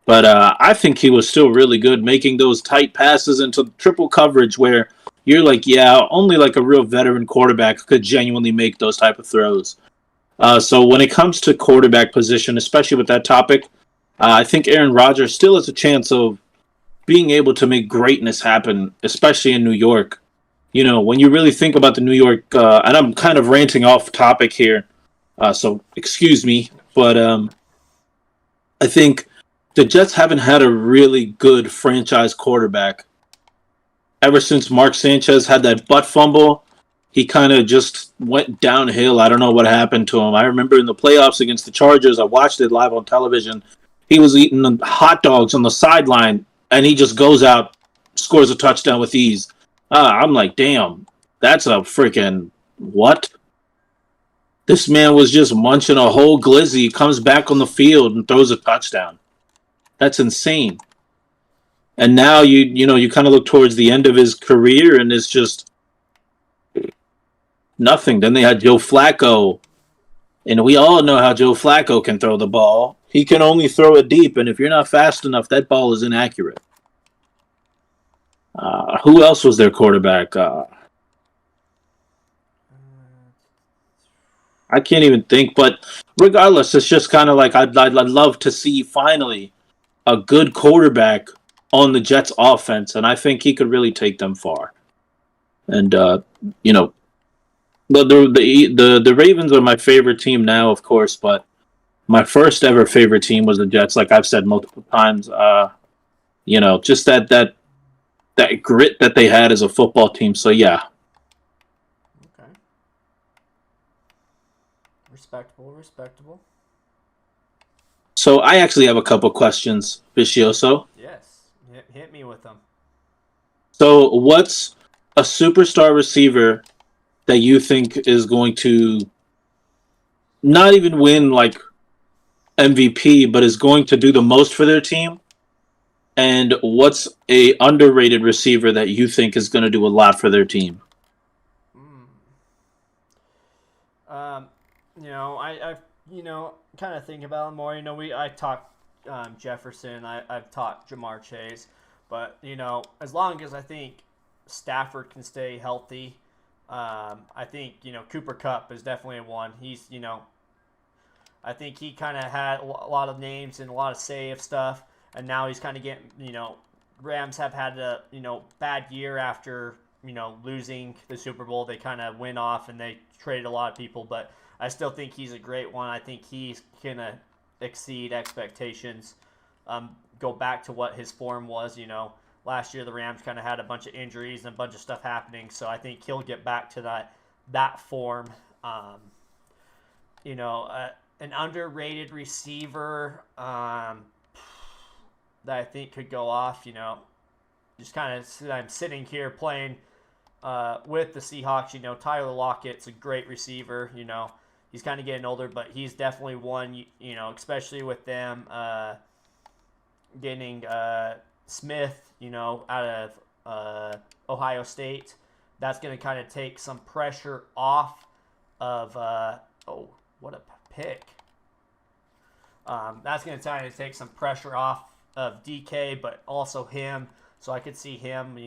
But I think he was still really good, making those tight passes into triple coverage where you're like, only like a real veteran quarterback could genuinely make those type of throws. So when it comes to quarterback position, especially with that topic, I think Aaron Rodgers still has a chance of being able to make greatness happen, especially in New York. When you really think about the New York, and I'm kind of ranting off topic here, so excuse me, but I think the Jets haven't had a really good franchise quarterback. Ever since Mark Sanchez had that butt fumble, he kind of just went downhill. I don't know what happened to him. I remember in the playoffs against the Chargers, I watched it live on television. He was eating hot dogs on the sideline, and he just goes out, scores a touchdown with ease. I'm like, damn, that's a freaking what? This man was just munching a whole glizzy, comes back on the field and throws a touchdown. That's insane. And now you kind of look towards the end of his career, and it's just nothing. Then they had Joe Flacco, and we all know how Joe Flacco can throw the ball. He can only throw it deep, and if you're not fast enough, that ball is inaccurate. Who else was their quarterback? I can't even think, but regardless, it's just kind of like I'd love to see finally a good quarterback on the Jets offense, and I think he could really take them far. And the Ravens are my favorite team now, of course, but my first ever favorite team was the Jets. Like I've said multiple times, just that that grit that they had as a football team. So yeah. Okay. Respectable. So I actually have a couple questions, Vicioso. Yes. Hit me with them. So what's a superstar receiver that you think is going to not even win like MVP, but is going to do the most for their team? And what's a underrated receiver that you think is going to do a lot for their team? Mm. Um, I kind of think about it more. I talked Jefferson. I've talked Jamar Chase, but as long as I think Stafford can stay healthy, I think Cooper Cup is definitely one. He's I think he kind of had a lot of names and a lot of say of stuff, and now he's kind of getting Rams have had a bad year after losing the Super Bowl. They kind of went off and they traded a lot of people, but I still think he's a great one. I think he's gonna exceed expectations. Go back to what his form was. Last year the Rams kind of had a bunch of injuries and a bunch of stuff happening, so I think he'll get back to that form. An underrated receiver that I think could go off. Just kind of I'm sitting here playing with the Seahawks. Tyler Lockett's a great receiver. He's kind of getting older, but he's definitely one. Especially with them getting Smith. Out of Ohio State, that's going to kind of take some pressure off of. What a pick! That's going to kind of take some pressure off of DK, but also him. So I could see him,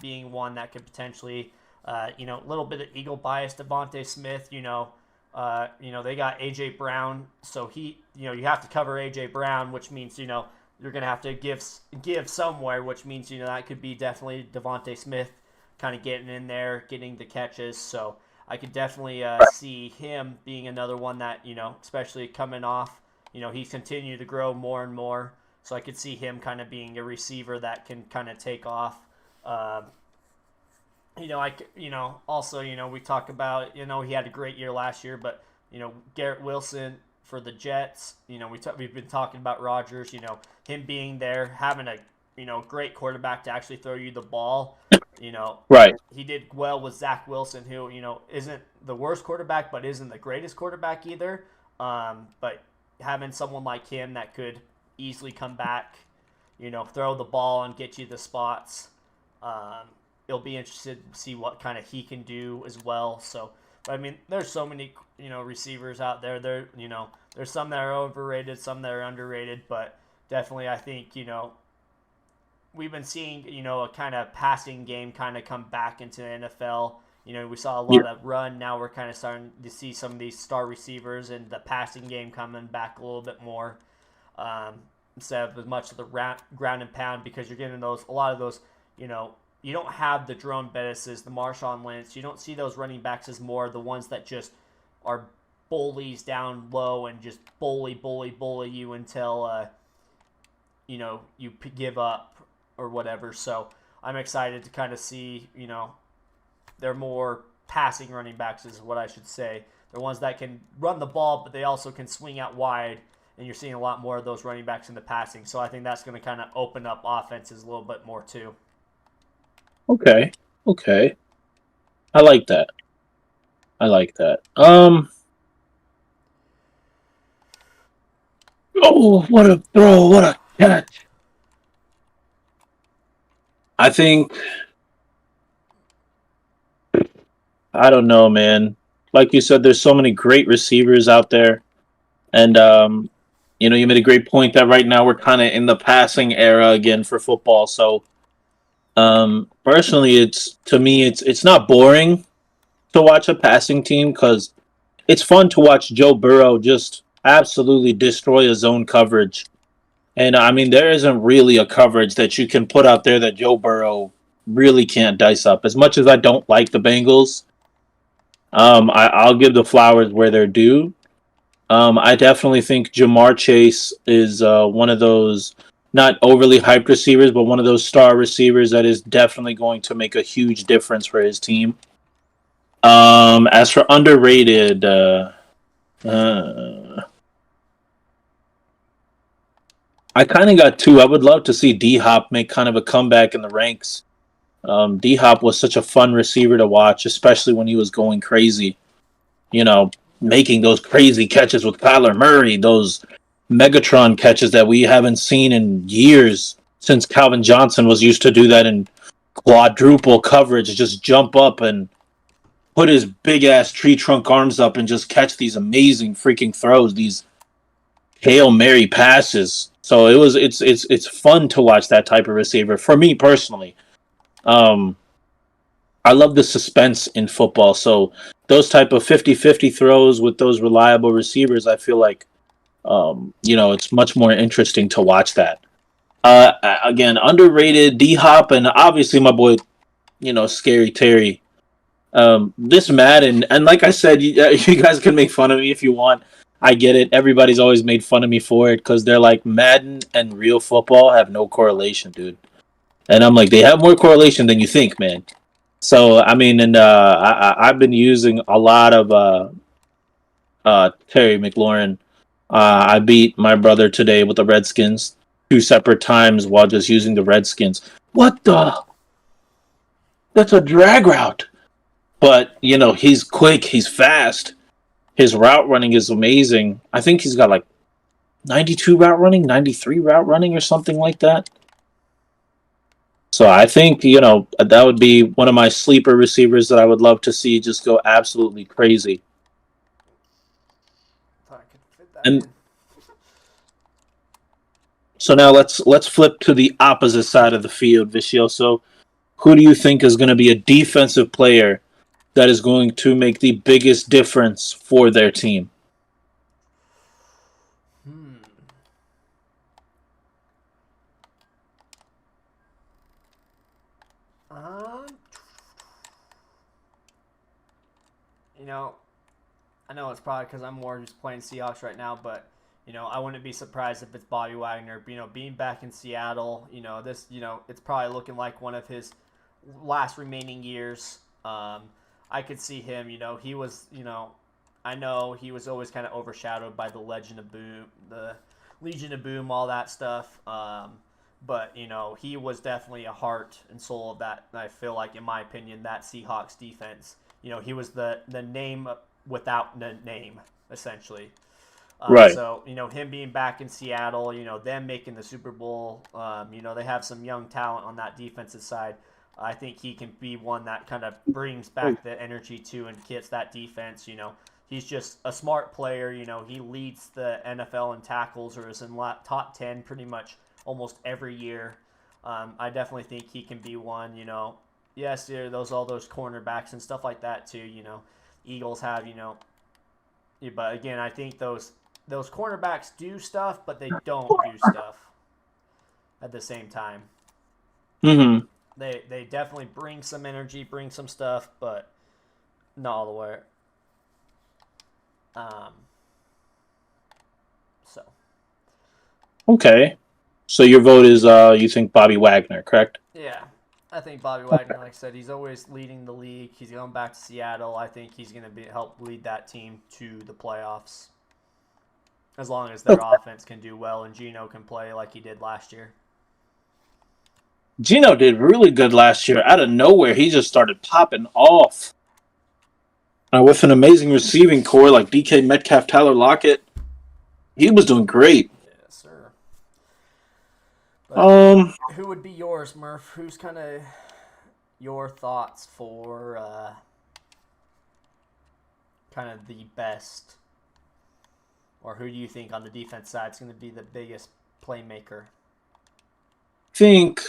being one that could potentially, a little bit of eagle bias. Devontae Smith, they got AJ Brown, so he, you have to cover AJ Brown, which means you're gonna have to give somewhere, which means that could be definitely Devontae Smith, kind of getting in there, getting the catches. So I could definitely see him being another one that especially coming off, he's continued to grow more and more. So I could see him kind of being a receiver that can kind of take off. Also, we talk about, he had a great year last year, but, Garrett Wilson for the Jets, we've been talking about Rodgers, him being there, having a, great quarterback to actually throw you the ball. Right. He did well with Zach Wilson, who, isn't the worst quarterback, but isn't the greatest quarterback either. But having someone like him that could easily come back, throw the ball and get you the spots. It'll be interested to see what kind of he can do as well. So, I mean, there's so many, receivers out there. There's some that are overrated, some that are underrated, but definitely I think, we've been seeing, a kind of passing game kind of come back into the NFL. We saw a lot of run. Now we're kind of starting to see some of these star receivers and the passing game coming back a little bit more. Instead of as much of the ground and pound, because you're getting a lot of those, you don't have the Jerome Bettises, the Marshawn Lynch. You don't see those running backs as more the ones that just are bullies down low and just bully you until, you give up or whatever. So I'm excited to kind of see, they're more passing running backs is what I should say. They're ones that can run the ball, but they also can swing out wide. And you're seeing a lot more of those running backs in the passing. So I think that's going to kind of open up offenses a little bit more too. Okay. I like that. Oh, what a throw! What a catch! I think I don't know, man. Like you said, there's so many great receivers out there, and you made a great point that right now we're kind of in the passing era again for football. So, personally, it's not boring to watch a passing team because it's fun to watch Joe Burrow just absolutely destroy his own coverage. And I mean, there isn't really a coverage that you can put out there that Joe Burrow really can't dice up. As much as I don't like the Bengals, I'll give the flowers where they're due. I definitely think Jamar Chase is one of those not overly hyped receivers, but one of those star receivers that is definitely going to make a huge difference for his team. As for underrated, I kind of got two. I would love to see D Hop make kind of a comeback in the ranks. D Hop was such a fun receiver to watch, especially when he was going crazy. You know, making those crazy catches with Kyler Murray, those Megatron catches that we haven't seen in years since Calvin Johnson was used to do that in quadruple coverage, just jump up and put his big ass tree trunk arms up and just catch these amazing freaking throws, these Hail Mary passes. So it's fun to watch that type of receiver for me personally. I love the suspense in football. So those type of 50-50 throws with those reliable receivers, I feel like it's much more interesting to watch that. Again, underrated D Hop and obviously my boy, Scary Terry. This Madden, and like I said, you guys can make fun of me if you want. I get it. Everybody's always made fun of me for it because they're like Madden and real football have no correlation, dude. And I'm like, they have more correlation than you think, man. So I mean, and I've been using a lot of Terry McLaurin. I beat my brother today with the Redskins 2 separate times while just using the Redskins. What the? That's a drag route. But, he's quick, he's fast. His route running is amazing. I think he's got like 92 route running, 93 route running or something like that. So I think, that would be one of my sleeper receivers that I would love to see just go absolutely crazy. And so now let's flip to the opposite side of the field, Vicioso. Who do you think is going to be a defensive player that is going to make the biggest difference for their team? I know it's probably because I'm more just playing Seahawks right now, but I wouldn't be surprised if it's Bobby Wagner. Being back in Seattle, it's probably looking like one of his last remaining years. I could see him, he was, I know he was always kind of overshadowed by the Legion of Boom, all that stuff. But, he was definitely a heart and soul of that. I feel like, in my opinion, that Seahawks defense, he was the name without the name, essentially. Right. So, him being back in Seattle, them making the Super Bowl, they have some young talent on that defensive side. I think he can be one that kind of brings back the energy to and gets that defense. He's just a smart player. He leads the NFL in tackles or is in top 10 pretty much almost every year. I definitely think he can be one. Yes, all those cornerbacks and stuff like that too. Eagles have but again, I think those cornerbacks do stuff, but they don't do stuff at the same time. Mm-hmm. They definitely bring some energy, bring some stuff, but not all the way. So. Okay. So your vote is you think Bobby Wagner, correct? Yeah. I think Bobby Wagner, like I said, he's always leading the league. He's going back to Seattle. I think he's going to help lead that team to the playoffs. As long as their offense can do well and Geno can play like he did last year. Geno did really good last year. Out of nowhere, he just started popping off. With an amazing receiving core like DK Metcalf, Tyler Lockett, he was doing great. Yes, sir. But who would be yours, Murph? Who's kind of your thoughts for kind of the best? Or who do you think on the defense side is going to be the biggest playmaker? I think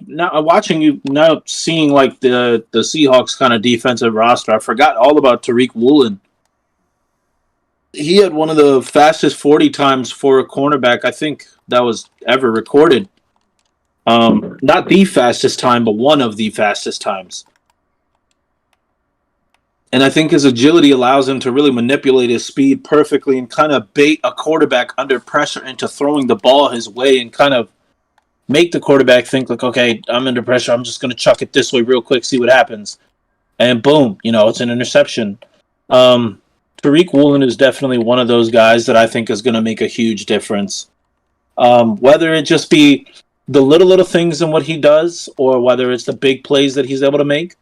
now watching you now seeing like the Seahawks kind of defensive roster, I forgot all about Tariq Woolen. He had one of the fastest 40 times for a cornerback I think that was ever recorded. Not the fastest time, but one of the fastest times. And I think his agility allows him to really manipulate his speed perfectly and kind of bait a quarterback under pressure into throwing the ball his way and kind of make the quarterback think like, okay, I'm under pressure. I'm just going to chuck it this way real quick, see what happens. And boom, it's an interception. Tariq Woolen is definitely one of those guys that I think is going to make a huge difference. Whether it just be the little things in what he does or whether it's the big plays that he's able to make,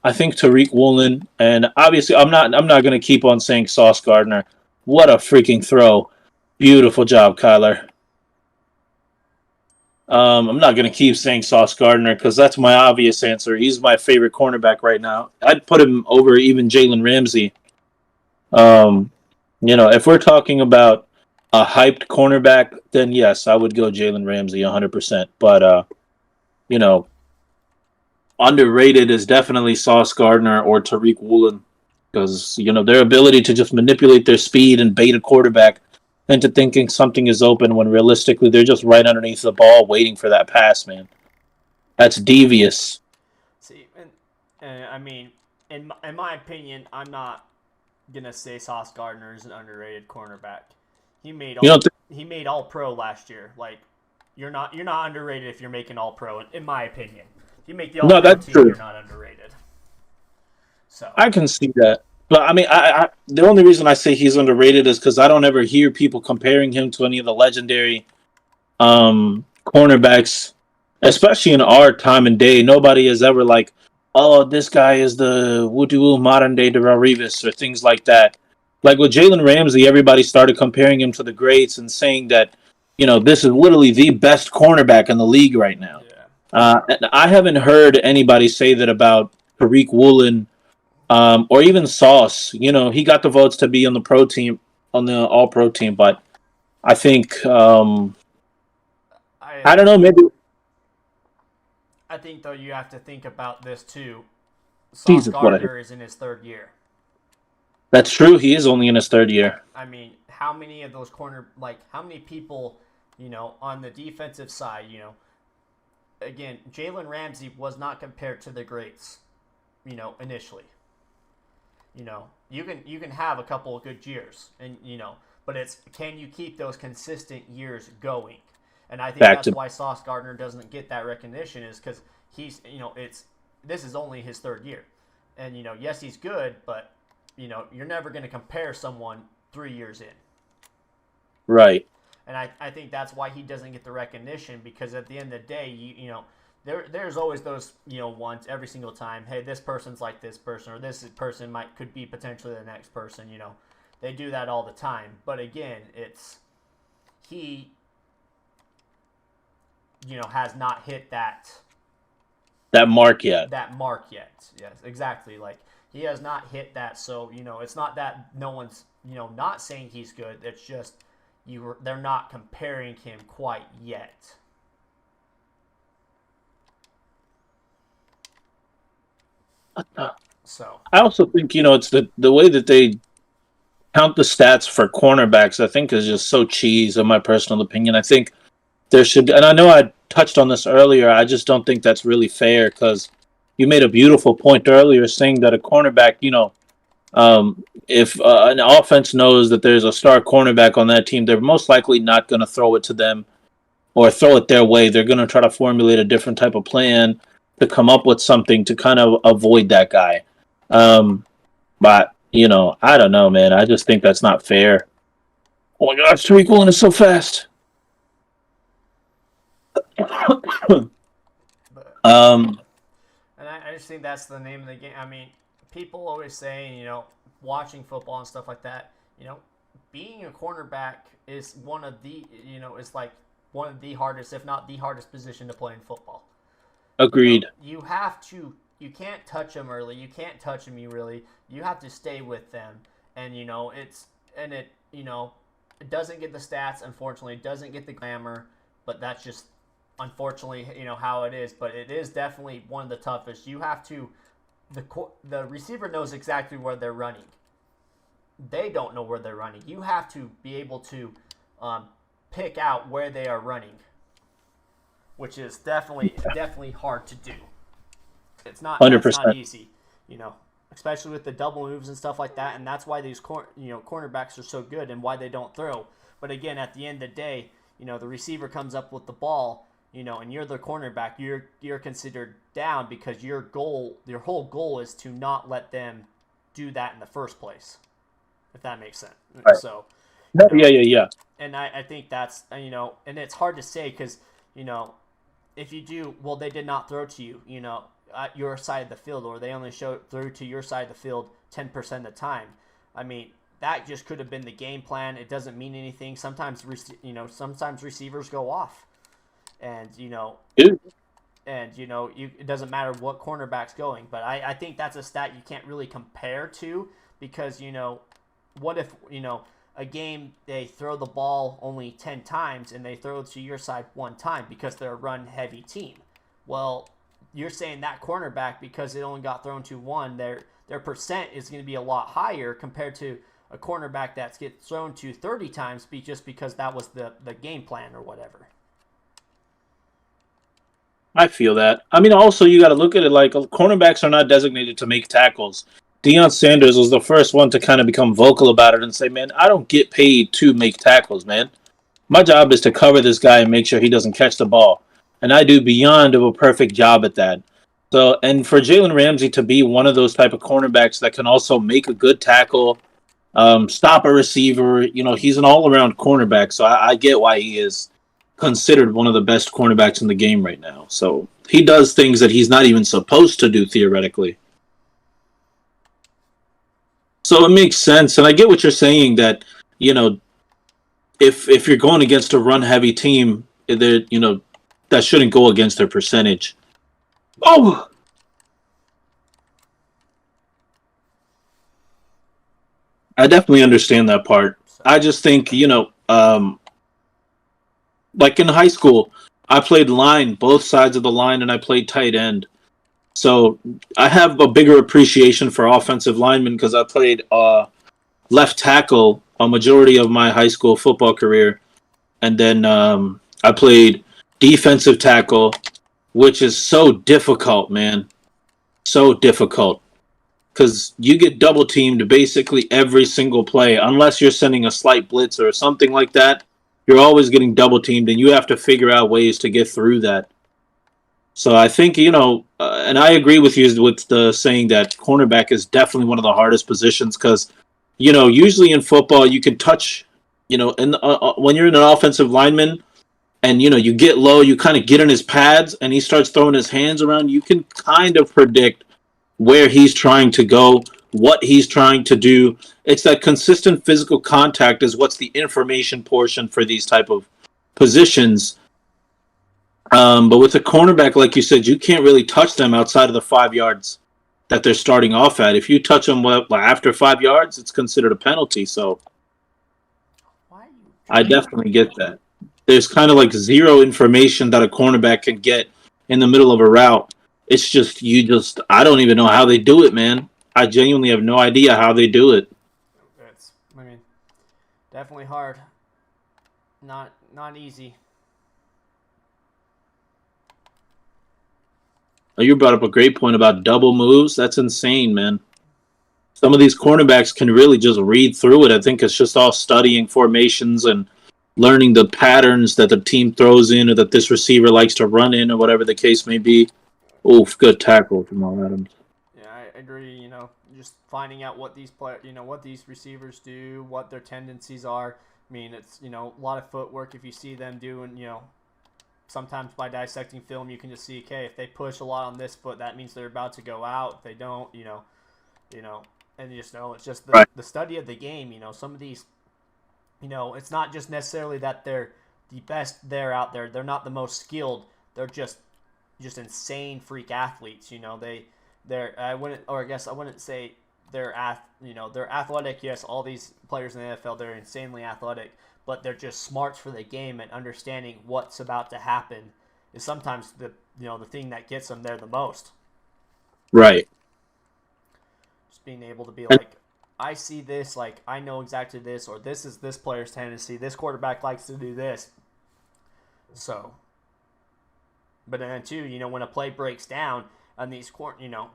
I think Tariq Woolen, and obviously I'm not going to keep on saying Sauce Gardner. What a freaking throw. Beautiful job, Kyler. I'm not going to keep saying Sauce Gardner because that's my obvious answer. He's my favorite cornerback right now. I'd put him over even Jalen Ramsey. If we're talking about a hyped cornerback, then yes, I would go Jalen Ramsey 100%. But, underrated is definitely Sauce Gardner or Tariq Woolen because, their ability to just manipulate their speed and bait a quarterback into thinking something is open when realistically they're just right underneath the ball waiting for that pass, man. That's devious. See, and I mean, in my opinion, I'm not gonna say Sauce Gardner is an underrated cornerback. He made all pro last year. Like, you're not underrated if you're making all pro, in my opinion. If you make the all pro team, you're not underrated. So I can see that. But I mean, I the only reason I say he's underrated is because I don't ever hear people comparing him to any of the legendary cornerbacks, especially in our time and day. Nobody is ever like, oh, this guy is the Woo modern day Darrelle Revis or things like that. Like with Jalen Ramsey, everybody started comparing him to the greats and saying that, this is literally the best cornerback in the league right now. Yeah. I haven't heard anybody say that about Tariq Woolen. Or even Sauce, he got the votes to be on the pro team, on the all pro team, but I think, I don't know, maybe. I think, though, you have to think about this, too. Sauce Jesus, Gardner is in his third year. That's true. He is only in his third year. I mean, how many of those how many people, on the defensive side, again, Jalen Ramsey was not compared to the greats, initially. You can have a couple of good years, and but it's, can you keep those consistent years going? And I think that's why Sauce Gardner doesn't get that recognition, is because he's this is only his third year, and yes, he's good, but you're never going to compare someone 3 years in. Right. And I think that's why he doesn't get the recognition, because at the end of the day, there's always those ones every single time. Hey, this person's like this person, or this person could be potentially the next person. They do that all the time. But again, he has not hit that mark yet. That mark yet. Yes, exactly. Like, he has not hit that. So it's not that no one's not saying he's good. It's just they're not comparing him quite yet. So I also think it's the way that they count the stats for cornerbacks. I think is just so cheese, in my personal opinion. I think there should, and I know I touched on this earlier. I just don't think that's really fair, because you made a beautiful point earlier, saying that a cornerback, if an offense knows that there's a star cornerback on that team, they're most likely not going to throw it to them or throw it their way. They're going to try to formulate a different type of plan to come up with something to kind of avoid that guy. But, I don't know, man. I just think that's not fair. Oh my gosh, Tariq Woolen is so fast. And I just think that's the name of the game. I mean, people always say, watching football and stuff like that, being a cornerback is one of the, is like one of the hardest, if not the hardest position to play in football. Agreed. You can't touch them early. You can't touch them really. You have to stay with them. And, it doesn't get the stats, unfortunately. It doesn't get the glamour, but that's just, unfortunately, how it is. But it is definitely one of the toughest. You have to, the receiver knows exactly where they're running. They don't know where they're running. You have to be able to pick out where they are running, which is definitely hard to do. It's not 100%. It's not easy, especially with the double moves and stuff like that. And that's why these cornerbacks are so good and why they don't throw. But again, at the end of the day, the receiver comes up with the ball, and you're the cornerback. You're considered down because your whole goal is to not let them do that in the first place, if that makes sense. Right. So, yeah. And I think that's, and it's hard to say because, if you do, well, they did not throw to you, at your side of the field, or they only threw to your side of the field 10% of the time. I mean, that just could have been the game plan. It doesn't mean anything. Sometimes, sometimes receivers go off, and it doesn't matter what cornerback's going. But I think that's a stat you can't really compare to because what if a game they throw the ball only 10 times and they throw it to your side one time because they're a run heavy team. Well, you're saying that cornerback, because it only got thrown to one, their percent is going to be a lot higher compared to a cornerback that gets thrown to 30 times just because that was the game plan or whatever. I feel that. I mean, also, you got to look at it like cornerbacks are not designated to make tackles. Deion Sanders was the first one to kind of become vocal about it and say, man, I don't get paid to make tackles, man. My job is to cover this guy and make sure he doesn't catch the ball. And I do beyond of a perfect job at that. So, and for Jalen Ramsey to be one of those type of cornerbacks that can also make a good tackle, stop a receiver, he's an all-around cornerback. So I get why he is considered one of the best cornerbacks in the game right now. So he does things that he's not even supposed to do theoretically. So it makes sense, and I get what you're saying that if you're going against a run heavy team, that shouldn't go against their percentage. Oh, I definitely understand that part. I just think like in high school, I played line, both sides of the line, and I played tight end. So I have a bigger appreciation for offensive linemen because I played left tackle a majority of my high school football career. And then I played defensive tackle, which is so difficult, man. So difficult. Because you get double teamed basically every single play. Unless you're sending a slight blitz or something like that, you're always getting double teamed, and you have to figure out ways to get through that. So I think, and I agree with you with the saying that cornerback is definitely one of the hardest positions because, usually in football you can touch, when you're an offensive lineman and, you get low, you kind of get in his pads and he starts throwing his hands around, you can kind of predict where he's trying to go, what he's trying to do. It's that consistent physical contact is what's the information portion for these type of positions. But with a cornerback, like you said, you can't really touch them outside of the 5 yards that they're starting off at. If you touch them after 5 yards, it's considered a penalty. So I definitely get that. There's kind of like zero information that a cornerback can get in the middle of a route. It's just, I don't even know how they do it, man. I genuinely have no idea how they do it. It's, definitely hard. Not easy. You brought up a great point about double moves. That's insane, man. Some of these cornerbacks can really just read through it. I think it's just all studying formations and learning the patterns that the team throws in or that this receiver likes to run in or whatever the case may be. Oof, good tackle, Jamal Adams. Yeah, I agree. Just finding out what these what these receivers do, what their tendencies are. I mean, it's, a lot of footwork if you see them doing, sometimes by dissecting film, you can just see, okay, if they push a lot on this foot, that means they're about to go out. If they don't, and you just know it's just the study of the game. Some of these, it's not just necessarily that they're the best there out there. They're not the most skilled. They're just insane freak athletes. I wouldn't say they're athletic. Yes, all these players in the NFL, they're insanely athletic. But they're just smarts for the game, and understanding what's about to happen is sometimes the thing that gets them there the most. Right. Just being able to be like, I see this, like I know exactly this, or this is this player's tendency. This quarterback likes to do this. So, but then too, when a play breaks down, And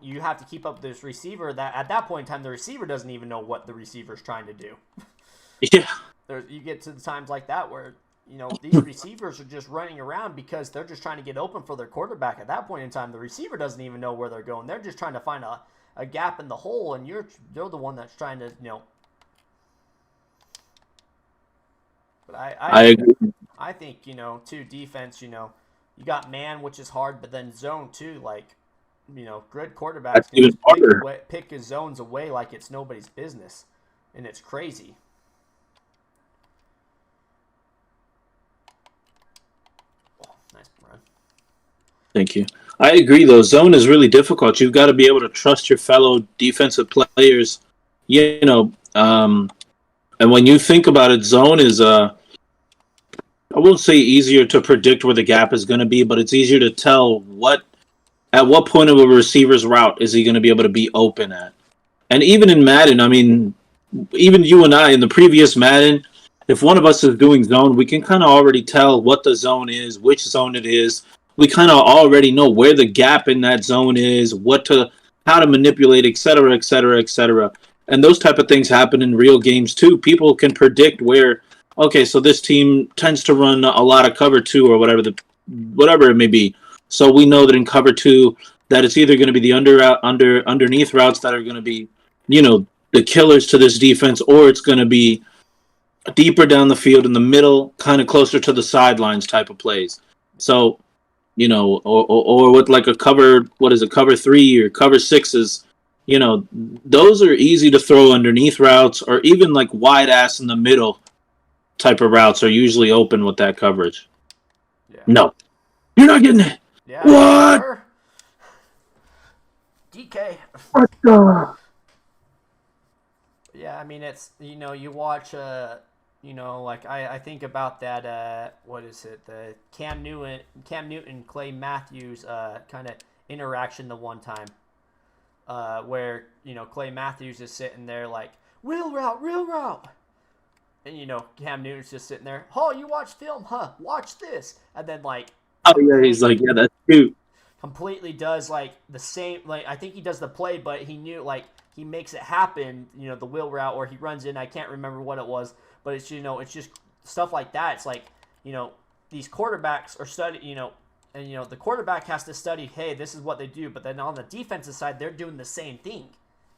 you have to keep up with this receiver that at that point in time, the receiver doesn't even know what the receiver's trying to do. Yeah. You get to the times like that where, these receivers are just running around because they're just trying to get open for their quarterback. At that point in time, the receiver doesn't even know where they're going. They're just trying to find a gap in the hole, and they're the one that's trying to, But I agree. I think, too, defense, you got man, which is hard, but then zone too, like, good quarterbacks That's can even just harder. pick his zones away like it's nobody's business, and it's crazy. Oh, nice run. Thank you. I agree, though. Zone is really difficult. You've got to be able to trust your fellow defensive players. You know, and when you think about it, zone is I won't say easier to predict where the gap is going to be, but it's easier to tell at what point of a receiver's route is he going to be able to be open at. And even in Madden, I mean, even you and I in the previous Madden, if one of us is doing zone, we can kind of already tell what the zone is, which zone it is. We kind of already know where the gap in that zone is, how to manipulate, et cetera, et cetera, et cetera. And those type of things happen in real games too. People can predict where, okay, so this team tends to run a lot of cover two or whatever it may be. So we know that in cover two, that it's either going to be the underneath routes that are going to be, the killers to this defense, or it's going to be deeper down the field in the middle, kind of closer to the sidelines type of plays. So, or with like cover three or cover sixes, those are easy to throw underneath routes, or even like wide ass in the middle type of routes are usually open with that coverage. Yeah. No, you're not getting it. Yeah. What? Sure. DK. What the? Yeah, I mean, it's, you watch, like I think about that, what is it, the Cam Newton, Clay Matthews kind of interaction the one time, where, Clay Matthews is sitting there like, real route. And, Cam Newton's just sitting there, oh, you watch film, huh? Watch this. And then, like, Oh, yeah, he's like, yeah, that's cute. completely does, like, the same, like, I think he does the play, but he knew, like, he makes it happen, the wheel route, or he runs in, I can't remember what it was, but it's, it's just stuff like that. It's like, these quarterbacks are studying, and, the quarterback has to study, hey, this is what they do, but then on the defensive side, they're doing the same thing.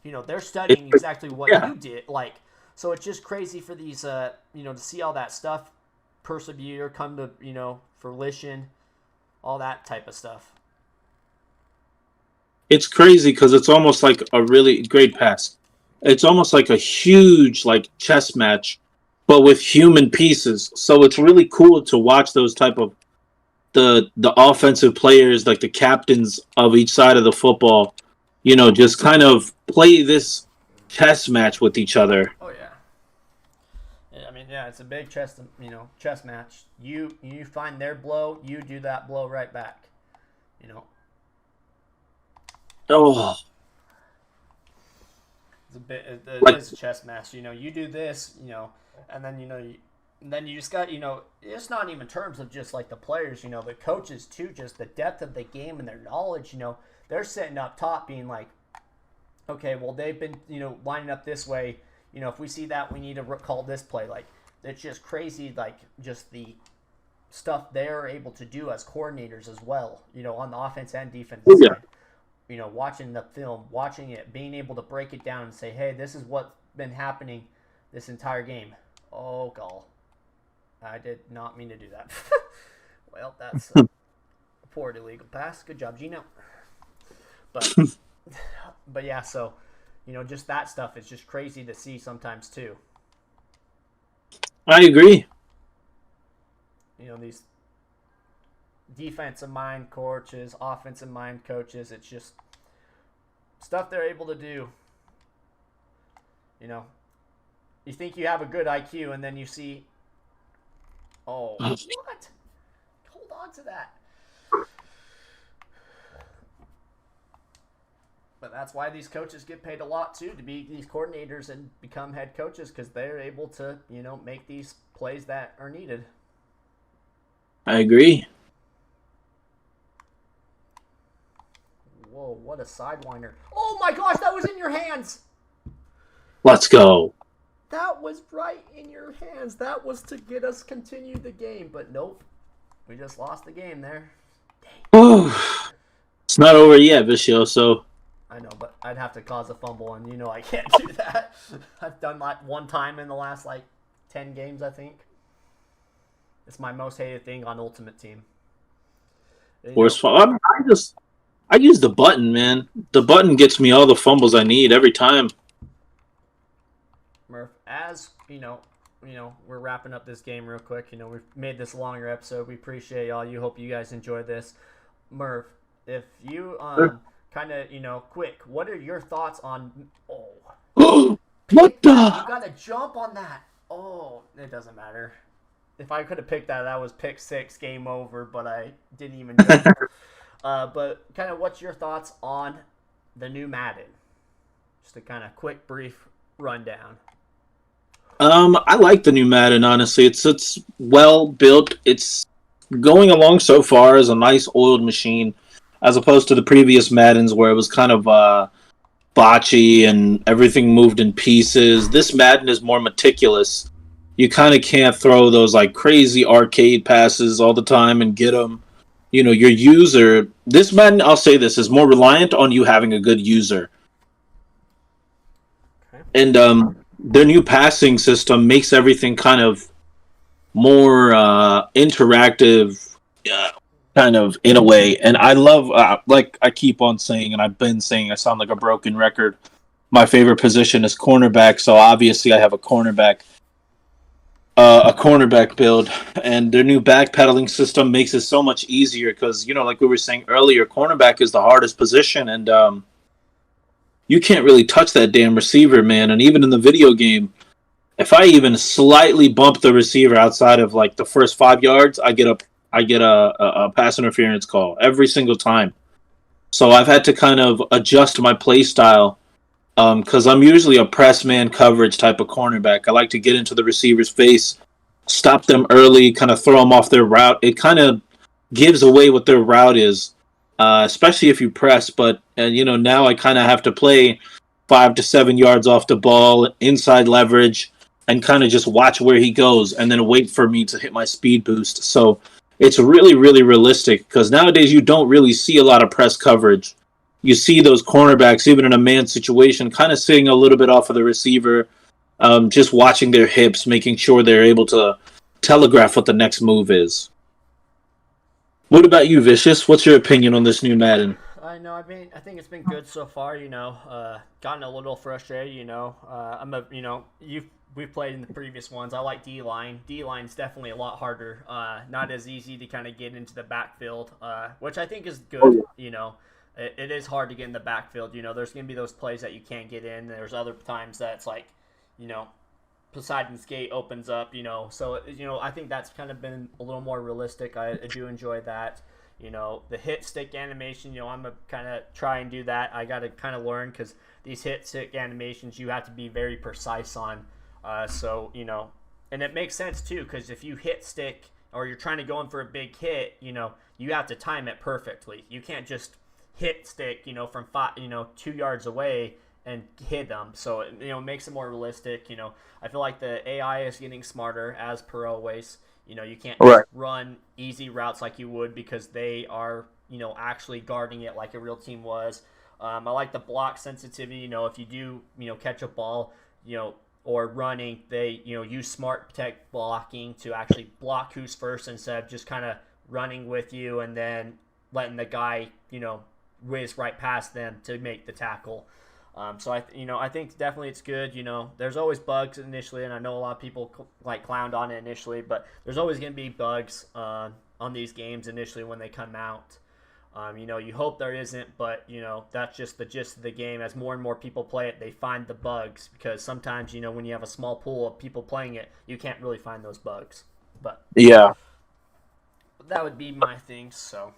They're studying exactly what you did, like, so it's just crazy for these, to see all that stuff persevere, come to, fruition, all that type of stuff. It's crazy because it's almost like a really great pass. It's almost like a huge like chess match, but with human pieces. So it's really cool to watch those type of the offensive players, like the captains of each side of the football, just kind of play this chess match with each other. Oh yeah. I mean, yeah, it's a big chess match. You find their blow, you do that blow right back. Oh, It's a chess match. You do this, and then then you just got it's not even terms of just like the players, the coaches too, just the depth of the game and their knowledge. They're sitting up top, being like, okay, well they've been lining up this way. If we see that, we need to call this play. Like, it's just crazy, like just the stuff they're able to do as coordinators as well. On the offense and defense side. Watching the film, watching it, being able to break it down and say, hey, this is what's been happening this entire game. Oh, gall. I did not mean to do that. Well, that's a poor illegal pass. Good job, Gino. But yeah, so, just that stuff is just crazy to see sometimes too. I agree. These defensive mind coaches, offensive mind coaches, it's just stuff they're able to do. You think you have a good IQ, and then you see, oh, what? Hold on to that. But that's why these coaches get paid a lot too, to be these coordinators and become head coaches, because they're able to, make these plays that are needed. I agree. Whoa. what a sidewinder. Oh my gosh, that was in your hands. Let's go. That was right in your hands. That was to get us continue the game, but nope. We just lost the game there. Dang. It's not over yet, Vicioso. I know, but I'd have to cause a fumble, and you know I can't do that. I've done that one time in the last, 10 games, I think. It's my most hated thing on Ultimate Team. Worst fumble. I use the button, man. The button gets me all the fumbles I need every time. Murph, as we're wrapping up this game real quick. We've made this longer episode. We appreciate y'all. You hope you guys enjoy this. Murph, if you kind of quick, what are your thoughts on? Oh, what the? You gotta jump on that. Oh, it doesn't matter. If I could have picked that, that was pick 6, game over. But I didn't even jump. But kind of, what's your thoughts on the new Madden? Just a kind of quick, brief rundown. I like the new Madden, honestly. It's well built. It's going along so far as a nice oiled machine, as opposed to the previous Maddens where it was kind of botchy and everything moved in pieces. This Madden is more meticulous. You kind of can't throw those crazy arcade passes all the time and get them. Your user. This Madden, I'll say this, is more reliant on you having a good user. Okay. And their new passing system makes everything kind of more interactive, kind of in a way. And I love, like I keep on saying, and I've been saying, I sound like a broken record. My favorite position is cornerback, so obviously I have a cornerback build, and their new backpedaling system makes it so much easier because, like we were saying earlier, cornerback is the hardest position, and you can't really touch that damn receiver, man. And even in the video game, if I even slightly bump the receiver outside of the first 5 yards, I get a pass interference call every single time. So I've had to kind of adjust my play style because I'm usually a press man coverage type of cornerback. I like to get into the receiver's face, stop them early, kind of throw them off their route. It kind of gives away what their route is. Especially if you press, but now I kind of have to play 5 to 7 yards off the ball, inside leverage, and kind of just watch where he goes, and then wait for me to hit my speed boost. So it's really, really realistic because nowadays you don't really see a lot of press coverage. You see those cornerbacks, even in a man situation, kind of sitting a little bit off of the receiver, just watching their hips, making sure they're able to telegraph what the next move is. What about you, Vicious? What's your opinion on this new Madden? I think it's been good so far. Gotten a little frustrated. We've played in the previous ones. I like D-line. D-line's definitely a lot harder. Not as easy to kind of get into the backfield, which I think is good. It is hard to get in the backfield. There's going to be those plays that you can't get in. There's other times that's Poseidon's Gate opens up, so, I think that's kind of been a little more realistic. I do enjoy that. The hit stick animation, I'm going to kind of try and do that. I got to kind of learn because these hit stick animations you have to be very precise on. And it makes sense too because if you hit stick or you're trying to go in for a big hit, you have to time it perfectly. You can't just hit stick, from 2 yards away and hit them. So it makes it more realistic. I feel like the AI is getting smarter as per always. You can't just run easy routes like you would because they are actually guarding it like a real team was. I like the block sensitivity. If you do catch a ball or running, they use smart tech blocking to actually block who's first instead of just kind of running with you and then letting the guy whiz right past them to make the tackle. So I think definitely it's good. There's always bugs initially, and I know a lot of people clowned on it initially, but there's always going to be bugs on these games initially when they come out. You hope there isn't, but that's just the gist of the game. As more and more people play it, they find the bugs because sometimes when you have a small pool of people playing it, you can't really find those bugs. But yeah, that would be my thing. So,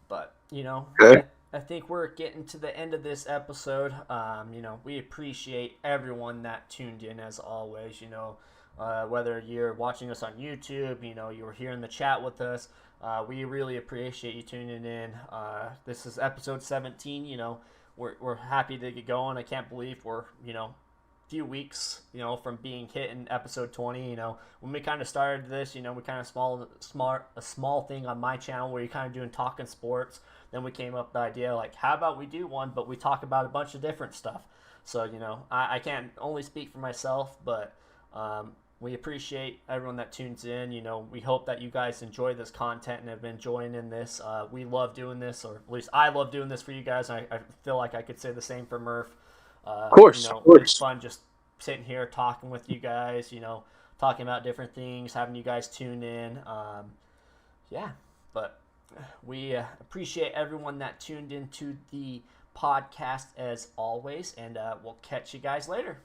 but okay. I think we're getting to the end of this episode. We appreciate everyone that tuned in as always. Whether you're watching us on YouTube, you're here in the chat with us. We really appreciate you tuning in. This is episode 17. We're happy to get going. I can't believe we're, few weeks, from being hit in episode 20. When we kind of started this, we kind of a small thing on my channel where you're kind of doing talking sports. Then we came up with the idea, like, how about we do one, but we talk about a bunch of different stuff. So, I can't only speak for myself, but we appreciate everyone that tunes in. We hope that you guys enjoy this content and have been enjoying in this. We love doing this, or at least I love doing this for you guys. I feel like I could say the same for Murph. Of course. It's fun just sitting here talking with you guys, talking about different things, having you guys tune in. But we appreciate everyone that tuned into the podcast as always, and we'll catch you guys later.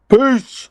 Peace.